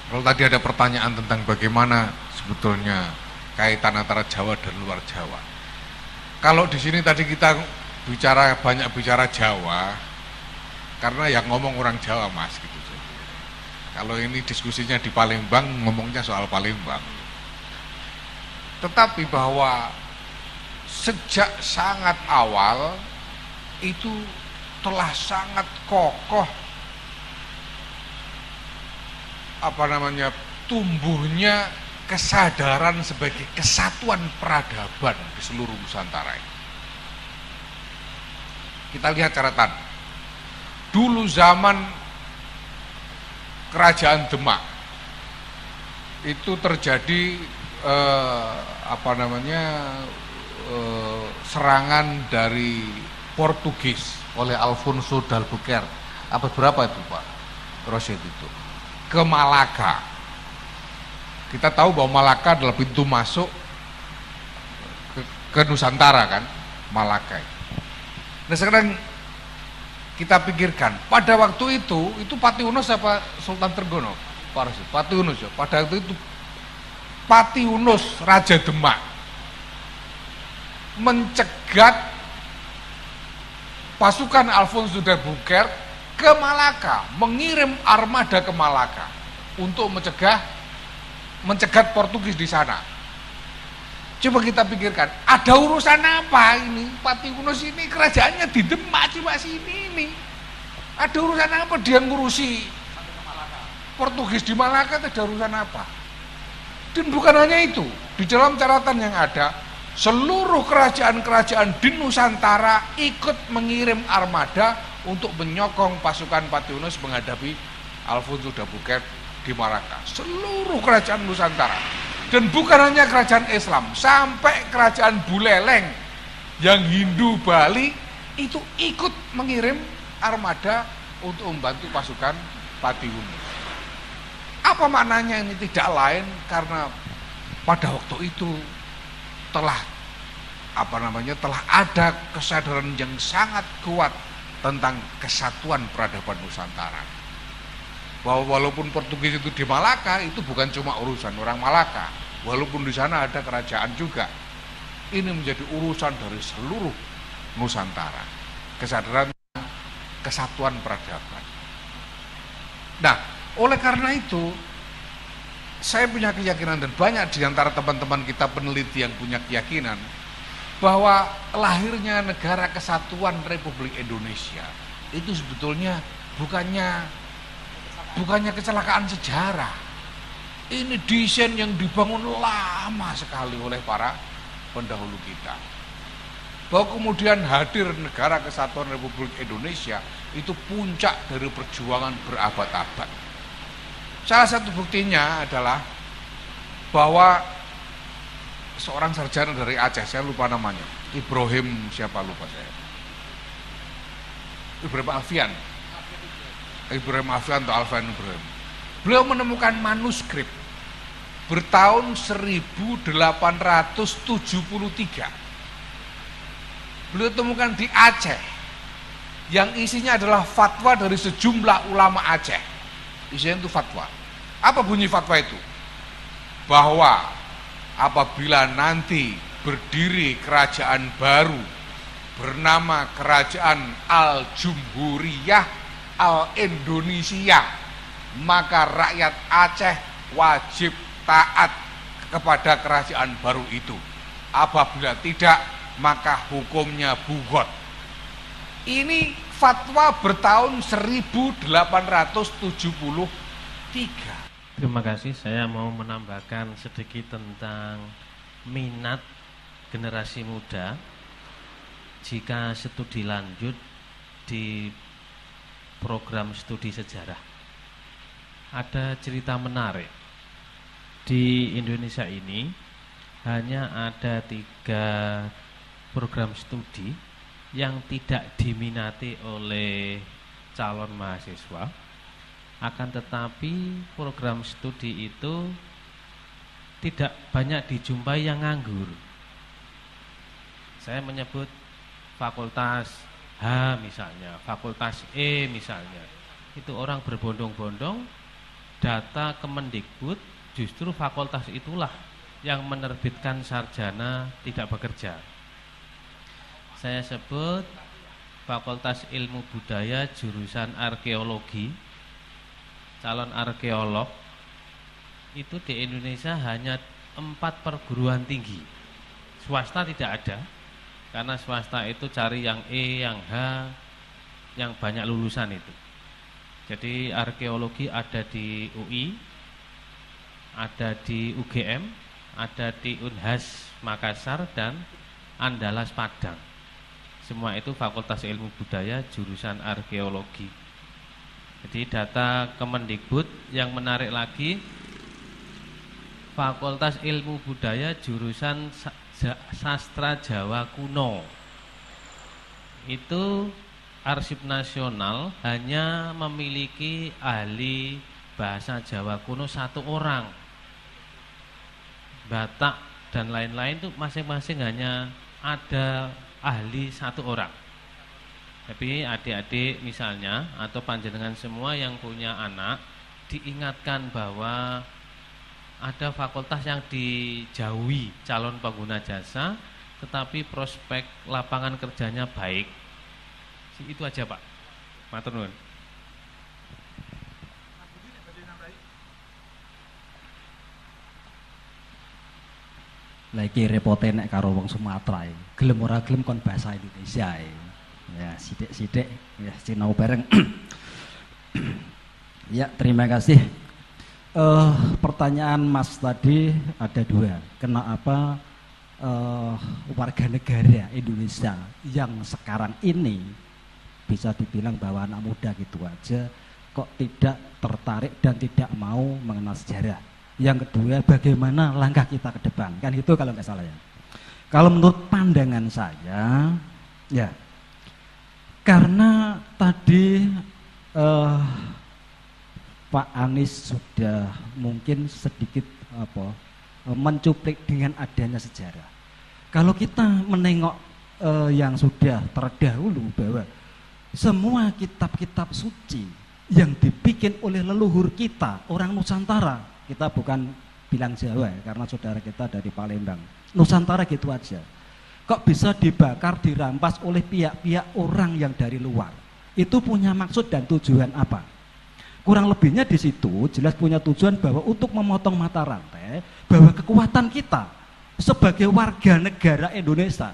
kalau tadi ada pertanyaan tentang bagaimana sebetulnya kaitan antara Jawa dan luar Jawa. Kalau di sini tadi kita banyak bicara Jawa, karena yang ngomong orang Jawa, Mas, gitu. Kalau ini diskusinya di Palembang, ngomongnya soal Palembang. Tetapi bahwa sejak sangat awal itu telah sangat kokoh tumbuhnya kesadaran sebagai kesatuan peradaban di seluruh Nusantara ini. Kita lihat catatan. Dulu zaman Kerajaan Demak itu terjadi serangan dari Portugis oleh Alfonso d'Albuquerque. Abad berapa itu Pak Rosyid itu? Ke Malaka. Kita tahu bahwa Malaka adalah pintu masuk ke Nusantara kan, Malaka. Nah sekarang kita pikirkan, pada waktu itu Pati Unus apa Sultan Trenggono? Pak Rosyid, Pati Unus ya. Pada waktu itu Pati Unus Raja Demak mencegat pasukan Alfonso d'Albuquerque ke Malaka, mengirim armada ke Malaka untuk mencegat Portugis di sana. Coba kita pikirkan, ada urusan apa ini? Pati Unus ini kerajaannya di Demak, cuma sini ini. Ada urusan apa dia ngurusi Portugis di Malaka? Ada urusan apa? Dan bukan hanya itu, di dalam catatan yang ada, seluruh kerajaan-kerajaan di Nusantara ikut mengirim armada untuk menyokong pasukan Pati Unus menghadapi Alfonso d'Albuquerque di Malaka. Seluruh kerajaan Nusantara. Dan bukan hanya kerajaan Islam, sampai kerajaan Buleleng yang Hindu Bali itu ikut mengirim armada untuk membantu pasukan Pati Unus. Apa maknanya ini? Tidak lain karena pada waktu itu telah ada kesadaran yang sangat kuat tentang kesatuan peradaban Nusantara. Bahwa walaupun Portugis itu di Malaka, itu bukan cuma urusan orang Malaka. Walaupun di sana ada kerajaan juga, ini menjadi urusan dari seluruh Nusantara. Kesadaran kesatuan peradaban. Nah, oleh karena itu, saya punya keyakinan dan banyak di antara teman-teman kita peneliti yang punya keyakinan bahwa lahirnya Negara Kesatuan Republik Indonesia itu sebetulnya bukannya kecelakaan sejarah. Ini desain yang dibangun lama sekali oleh para pendahulu kita. Bahwa kemudian hadir negara kesatuan Republik Indonesia itu puncak dari perjuangan berabad-abad. Salah satu buktinya adalah bahwa seorang sarjana dari Aceh, saya lupa namanya, Ibrahim siapa lupa saya, Ibrahim Alfian atau Alfian Ibrahim. Beliau menemukan manuskrip bertahun 1873. Beliau temukan di Aceh yang isinya adalah fatwa dari sejumlah ulama Aceh. Isinya itu fatwa. Apa bunyi fatwa itu? Bahwa apabila nanti berdiri kerajaan baru bernama Kerajaan Al-Jumhuriyah Al-Indonesia, maka rakyat Aceh wajib taat kepada kerajaan baru itu. Apabila tidak, maka hukumnya bugot. Ini fatwa bertahun 1873. Terima kasih, saya mau menambahkan sedikit tentang minat generasi muda jika studi lanjut di program studi sejarah. Ada cerita menarik. Di Indonesia ini hanya ada 3 program studi yang tidak diminati oleh calon mahasiswa, akan tetapi program studi itu tidak banyak dijumpai yang nganggur. Saya menyebut fakultas H misalnya, fakultas E misalnya, itu orang berbondong-bondong, data Kemendikbud justru fakultas itulah yang menerbitkan sarjana tidak bekerja. Saya sebut Fakultas Ilmu Budaya jurusan arkeologi, calon arkeolog itu di Indonesia hanya 4 perguruan tinggi. Swasta tidak ada, karena swasta itu cari yang E, yang H, yang banyak lulusan itu. Jadi arkeologi ada di UI, ada di UGM, ada di Unhas Makassar dan Andalas Padang. Semua itu Fakultas Ilmu Budaya jurusan arkeologi. Jadi data Kemendikbud yang menarik lagi, Fakultas Ilmu Budaya jurusan Sastra Jawa Kuno, itu Arsip Nasional hanya memiliki ahli bahasa Jawa Kuno 1 orang. Batak dan lain-lain itu masing-masing hanya ada ahli 1 orang. Tapi adik-adik misalnya atau panjenengan semua yang punya anak, diingatkan bahwa ada fakultas yang dijauhi calon pengguna jasa tetapi prospek lapangan kerjanya baik. Itu aja Pak. Matur nuwun. Lagi repote nek karo wong Sumatera gelem ora gelem kon bahasa Indonesia ya sithik-sithik ya sinau bareng. Ya, terima kasih. Pertanyaan Mas tadi ada 2. Kenapa warga negara Indonesia yang sekarang ini bisa dibilang bahwa anak muda gitu aja kok tidak tertarik dan tidak mau mengenal sejarah? Yang kedua, bagaimana langkah kita ke depan? Kan itu kalau nggak salah ya. Kalau menurut pandangan saya, ya, karena tadi Pak Anies sudah mungkin sedikit mencuplik dengan adanya sejarah. Kalau kita menengok yang sudah terdahulu bahwa semua kitab-kitab suci yang dibikin oleh leluhur kita, orang Nusantara, kita bukan bilang Jawa ya, karena saudara kita dari Palembang, Nusantara gitu aja, kok bisa dibakar, dirampas oleh pihak-pihak orang yang dari luar? Itu punya maksud dan tujuan apa? Kurang lebihnya di situ jelas punya tujuan bahwa untuk memotong mata rantai, bahwa kekuatan kita sebagai warga negara Indonesia,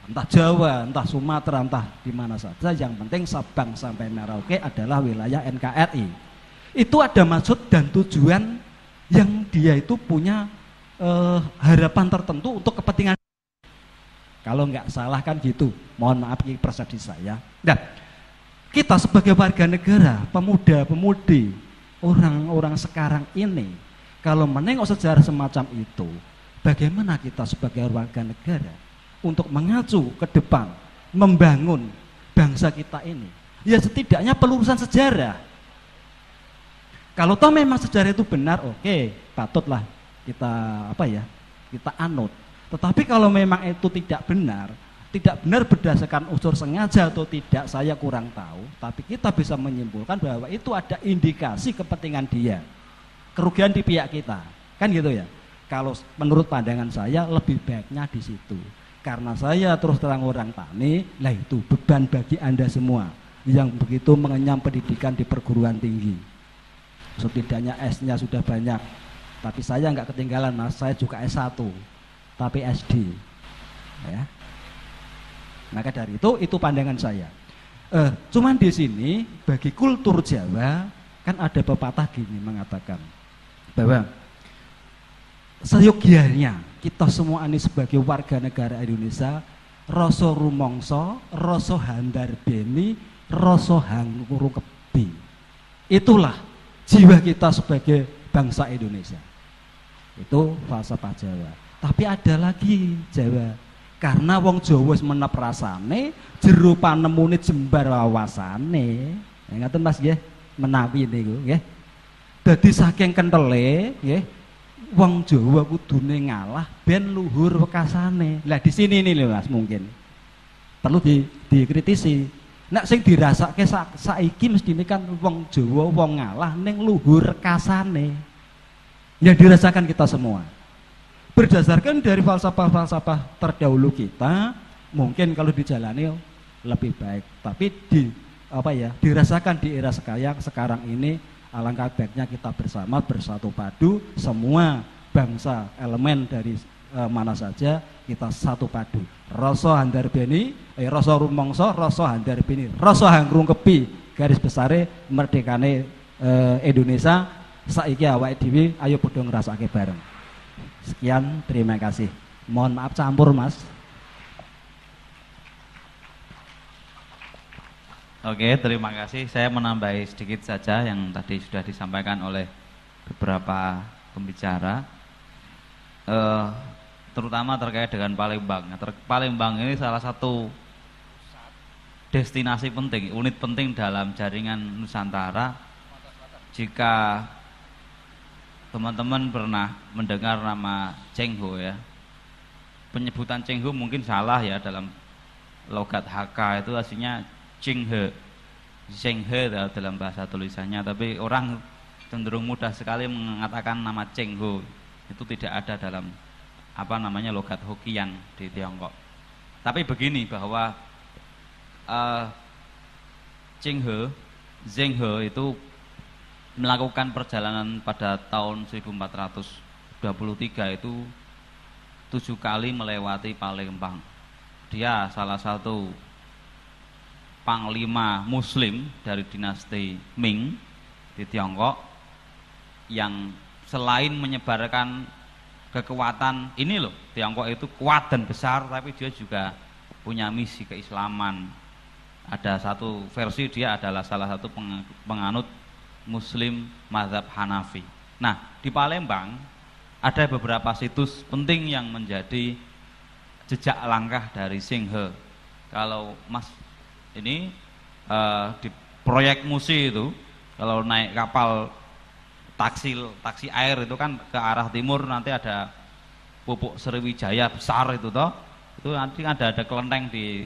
entah Jawa, entah Sumatera, entah di mana saja, yang penting Sabang sampai Merauke adalah wilayah NKRI. Itu ada maksud dan tujuan yang dia itu punya harapan tertentu untuk kepentingan. Kalau nggak salah kan gitu, mohon maaf ini persepsi saya. Nah, kita sebagai warga negara, pemuda-pemudi, orang-orang sekarang ini, kalau menengok sejarah semacam itu, bagaimana kita sebagai warga negara untuk mengacu ke depan, membangun bangsa kita ini? Ya setidaknya pelurusan sejarah. Kalau toh memang sejarah itu benar, oke, patutlah kita anut. Tetapi kalau memang itu tidak benar berdasarkan unsur sengaja atau tidak, saya kurang tahu. Tapi kita bisa menyimpulkan bahwa itu ada indikasi kepentingan dia, kerugian di pihak kita, kan gitu ya. Kalau menurut pandangan saya lebih baiknya di situ. Karena saya terus terang orang tani, lah itu beban bagi Anda semua yang begitu mengenyam pendidikan di perguruan tinggi. Setidaknya S-nya sudah banyak. Tapi saya nggak ketinggalan Mas, saya juga S1, tapi SD. Ya. Maka dari itu pandangan saya. Cuman di sini bagi kultur Jawa kan ada pepatah gini mengatakan bahwa seyogianya kita semua ini sebagai warga negara Indonesia rasa rumangsa, rasa handarbeni, rasa hangrukebi. Itulah jiwa kita sebagai bangsa Indonesia. Itu falsafah Jawa. Tapi ada lagi Jawa. Karena wong Jawa wis menep rasane, jero panemune jembar wawasane. Ngaten Mas nggih, menawi niku nggih. Dadi saking kentele nggih, wong Jawa kudune ngalah ben luhur wekasane. Lah di sini nih lho Mas, mungkin perlu dikritisi. Nek sing dirasake saiki mestine kan wong Jawa wong ngalah ning luhur kasane. Yang dirasakan kita semua. Berdasarkan dari falsafah-falsafah terdahulu kita, mungkin kalau dijalani lebih baik. Tapi dirasakan di era sekarang ini, alangkah baiknya kita bersama bersatu padu, semua bangsa elemen dari mana saja kita satu padu. Rasa handarbeni, rasa rumangsa, rasa handarbeni, rasa hangrungkebi, garis besare merdekane Indonesia. Saiki awake dhewe ayo padha ngrasake bareng. Sekian, terima kasih. Mohon maaf campur Mas. Oke, terima kasih. Saya menambahi sedikit saja yang tadi sudah disampaikan oleh beberapa pembicara, terutama terkait dengan Palembang. Palembang ini salah satu destinasi penting, unit penting dalam jaringan Nusantara. Jika teman-teman pernah mendengar nama Cheng Ho ya, penyebutan Cheng Ho mungkin salah ya, dalam logat HK itu aslinya Cheng He, Cheng He dalam bahasa tulisannya, tapi orang cenderung mudah sekali mengatakan nama Cheng Ho. Itu tidak ada dalam logat Hokkien di Tiongkok. Tapi begini, bahwa Cheng He, Zheng He itu melakukan perjalanan pada tahun 1423 itu 7 kali melewati Palembang. Dia salah satu panglima muslim dari dinasti Ming di Tiongkok yang selain menyebarkan kekuatan ini loh, Tiongkok itu kuat dan besar, tapi dia juga punya misi keislaman. Ada satu versi dia adalah salah satu penganut Muslim mazhab Hanafi. Nah, di Palembang ada beberapa situs penting yang menjadi jejak langkah dari Zheng He. Kalau Mas ini di proyek Musi itu, kalau naik kapal taksi air itu kan ke arah timur nanti ada Pupuk Sriwijaya besar itu toh. Itu nanti ada kelenteng di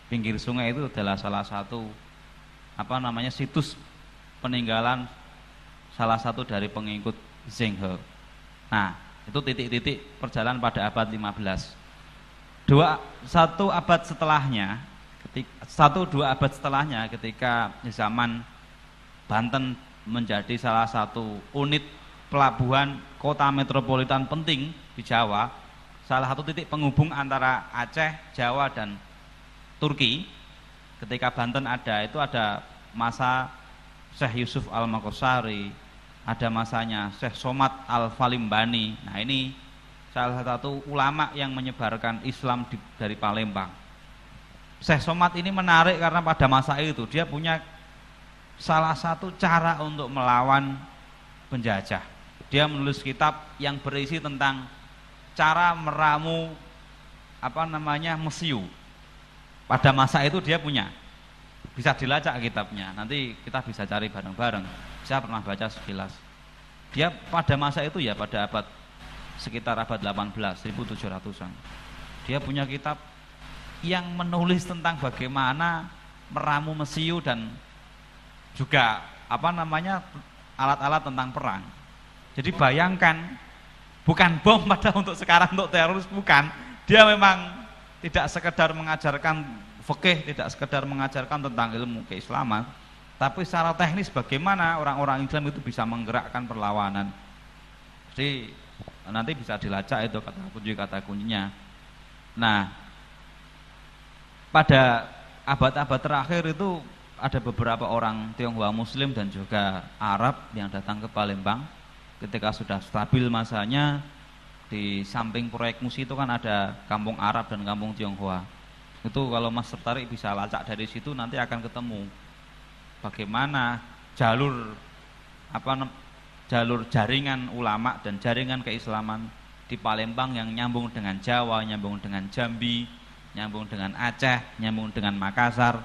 pinggir sungai, itu adalah salah satu situs peninggalan salah satu dari pengikut Zheng He. Nah, itu titik-titik perjalanan pada abad 15. 2 abad setelahnya, ketika zaman Banten menjadi salah satu unit pelabuhan kota metropolitan penting di Jawa, salah satu titik penghubung antara Aceh, Jawa dan Turki. Ketika Banten ada, itu ada masa Syekh Yusuf Al-Maqassari, ada masanya Syekh Somad Al-Falimbani. Nah ini salah satu ulama yang menyebarkan Islam dari Palembang. Syekh Somad ini menarik karena pada masa itu dia punya salah satu cara untuk melawan penjajah. Dia menulis kitab yang berisi tentang cara meramu mesiu. Pada masa itu dia punya. Bisa dilacak kitabnya. Nanti kita bisa cari bareng-bareng. Saya pernah baca sekilas. Dia pada masa itu ya pada sekitar abad 18, 1700-an. Dia punya kitab yang menulis tentang bagaimana meramu mesiu dan juga alat-alat tentang perang. Jadi bayangkan, bukan bom pada untuk sekarang untuk teroris, bukan. Dia memang tidak sekedar mengajarkan fikih, tidak sekedar mengajarkan tentang ilmu keislaman, tapi secara teknis bagaimana orang-orang Islam itu bisa menggerakkan perlawanan. Jadi nanti bisa dilacak itu kata kuncinya. Nah, pada abad-abad terakhir itu ada beberapa orang Tionghoa Muslim dan juga Arab yang datang ke Palembang. Ketika sudah stabil masanya, di samping proyek MUSI itu kan ada kampung Arab dan kampung Tionghoa. Itu kalau Mas tertarik bisa lacak dari situ, nanti akan ketemu bagaimana jalur jaringan ulama dan jaringan keislaman di Palembang yang nyambung dengan Jawa, nyambung dengan Jambi, nyambung dengan Aceh, nyambung dengan Makassar,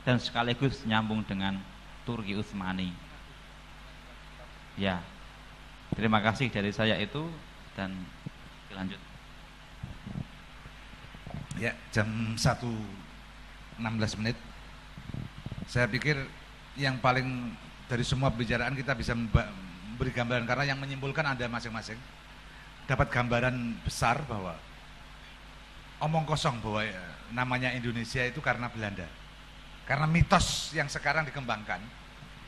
dan sekaligus nyambung dengan Turki Utsmani. Ya, terima kasih dari saya itu, dan lanjut. Ya, jam 1:16. Saya pikir yang paling dari semua pembicaraan kita bisa memberi gambaran, karena yang menyimpulkan Anda masing-masing dapat gambaran besar bahwa omong kosong bahwa namanya Indonesia itu karena Belanda. Karena mitos yang sekarang dikembangkan,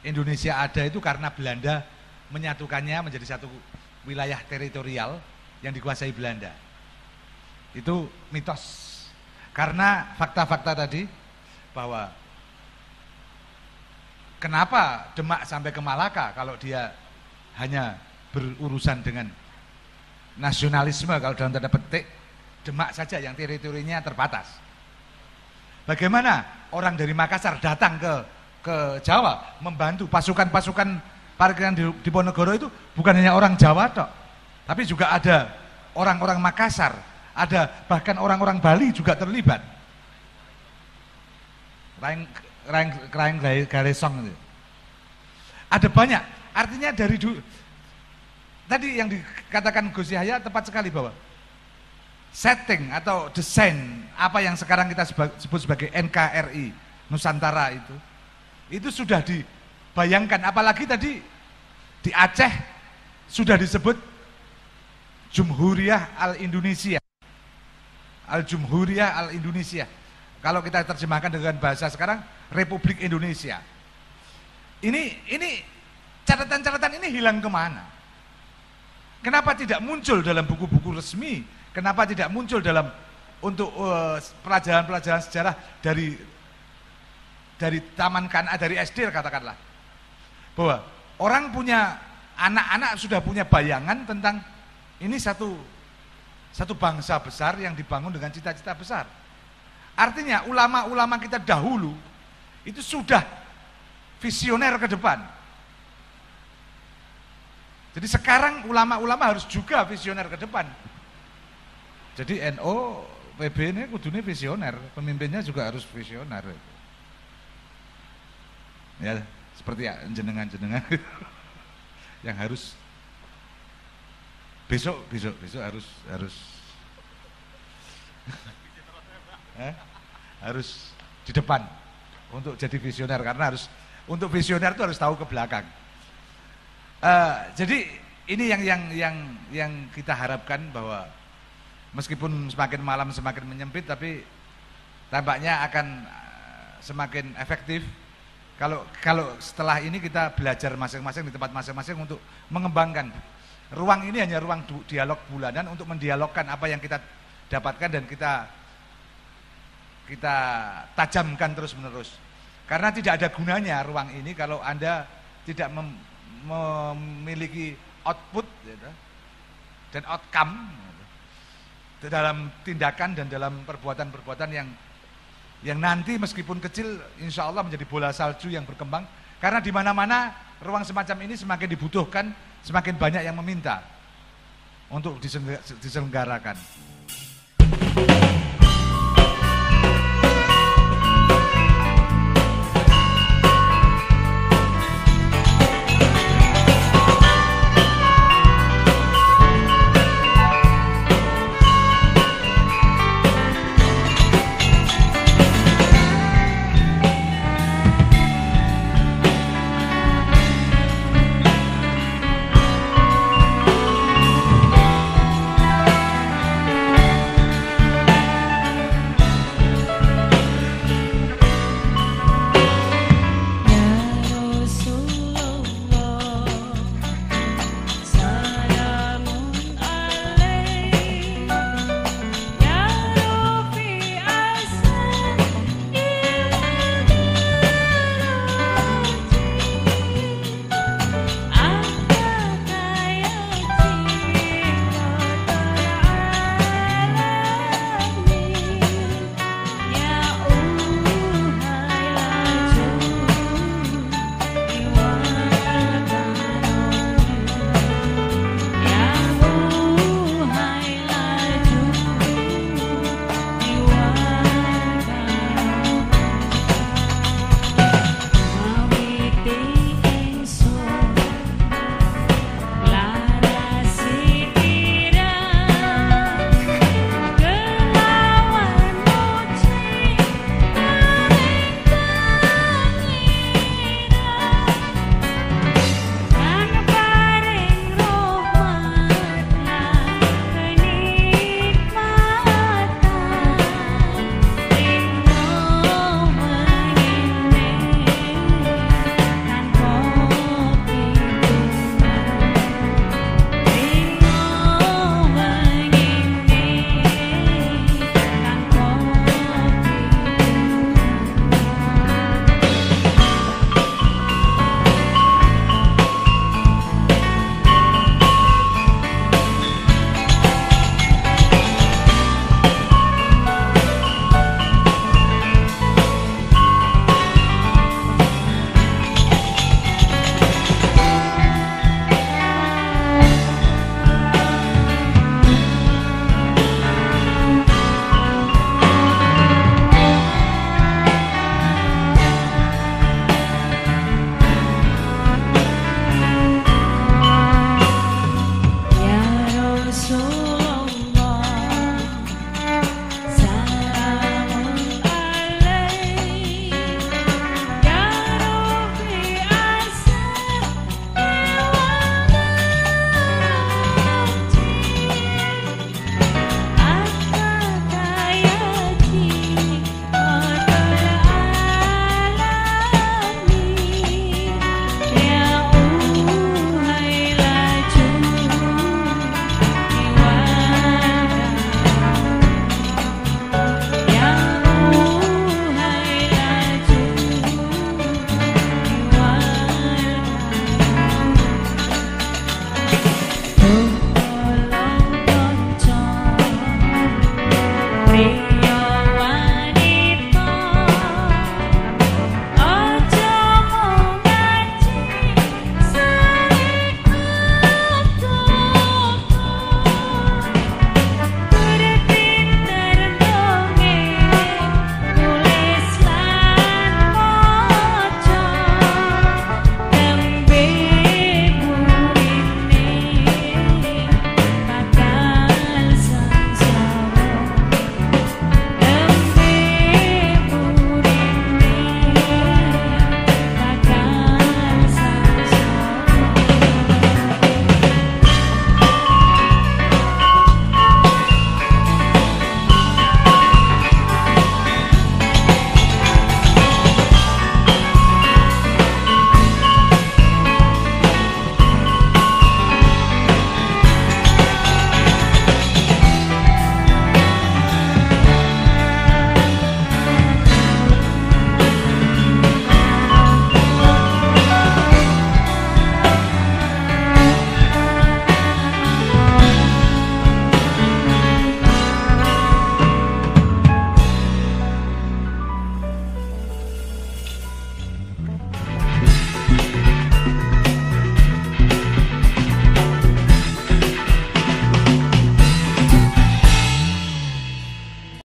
Indonesia ada itu karena Belanda menyatukannya menjadi satu wilayah teritorial yang dikuasai Belanda. Itu mitos. Karena fakta-fakta tadi bahwa kenapa Demak sampai ke Malaka kalau dia hanya berurusan dengan nasionalisme, kalau dalam tanda petik Demak saja yang teritorinya terbatas. Bagaimana orang dari Makassar datang ke Jawa membantu pasukan-pasukan parkiran di Diponegoro itu bukan hanya orang Jawa tok, tapi juga ada orang-orang Makassar, ada bahkan orang-orang Bali juga terlibat. Kraing Galesong itu. Ada banyak. Artinya dari dulu tadi yang dikatakan Gus Yahya tepat sekali bahwa setting atau desain apa yang sekarang kita sebut sebagai NKRI Nusantara itu sudah dibayangkan, apalagi tadi di Aceh sudah disebut Jumhuriyah Al-Indonesia. Al-Jumhuriyah Al-Indonesia. Kalau kita terjemahkan dengan bahasa sekarang, Republik Indonesia. Ini catatan-catatan ini hilang kemana? Kenapa tidak muncul dalam buku-buku resmi? Kenapa tidak muncul dalam untuk pelajaran-pelajaran sejarah dari Taman Kana, dari SD katakanlah, bahwa orang punya anak-anak sudah punya bayangan tentang ini satu bangsa besar yang dibangun dengan cita-cita besar. Artinya ulama-ulama kita dahulu itu sudah visioner ke depan. Jadi sekarang ulama-ulama harus juga visioner ke depan. Jadi NO, PB ini kudunya visioner, pemimpinnya juga harus visioner. Ya, seperti jenengan-jenengan yang harus besok harus di depan untuk jadi visioner, karena untuk visioner itu harus tahu ke belakang. Jadi ini yang kita harapkan, bahwa meskipun semakin malam semakin menyempit, tapi tampaknya akan semakin efektif kalau setelah ini kita belajar masing-masing di tempat masing-masing untuk mengembangkan ruang ini. Hanya ruang dialog bulanan untuk mendialogkan apa yang kita dapatkan dan kita tajamkan terus-menerus. Karena tidak ada gunanya ruang ini kalau Anda tidak memiliki output gitu, dan outcome gitu, dalam tindakan dan dalam perbuatan-perbuatan yang nanti meskipun kecil insya Allah menjadi bola salju yang berkembang, karena di mana-mana ruang semacam ini semakin dibutuhkan, semakin banyak yang meminta untuk diselenggarakan.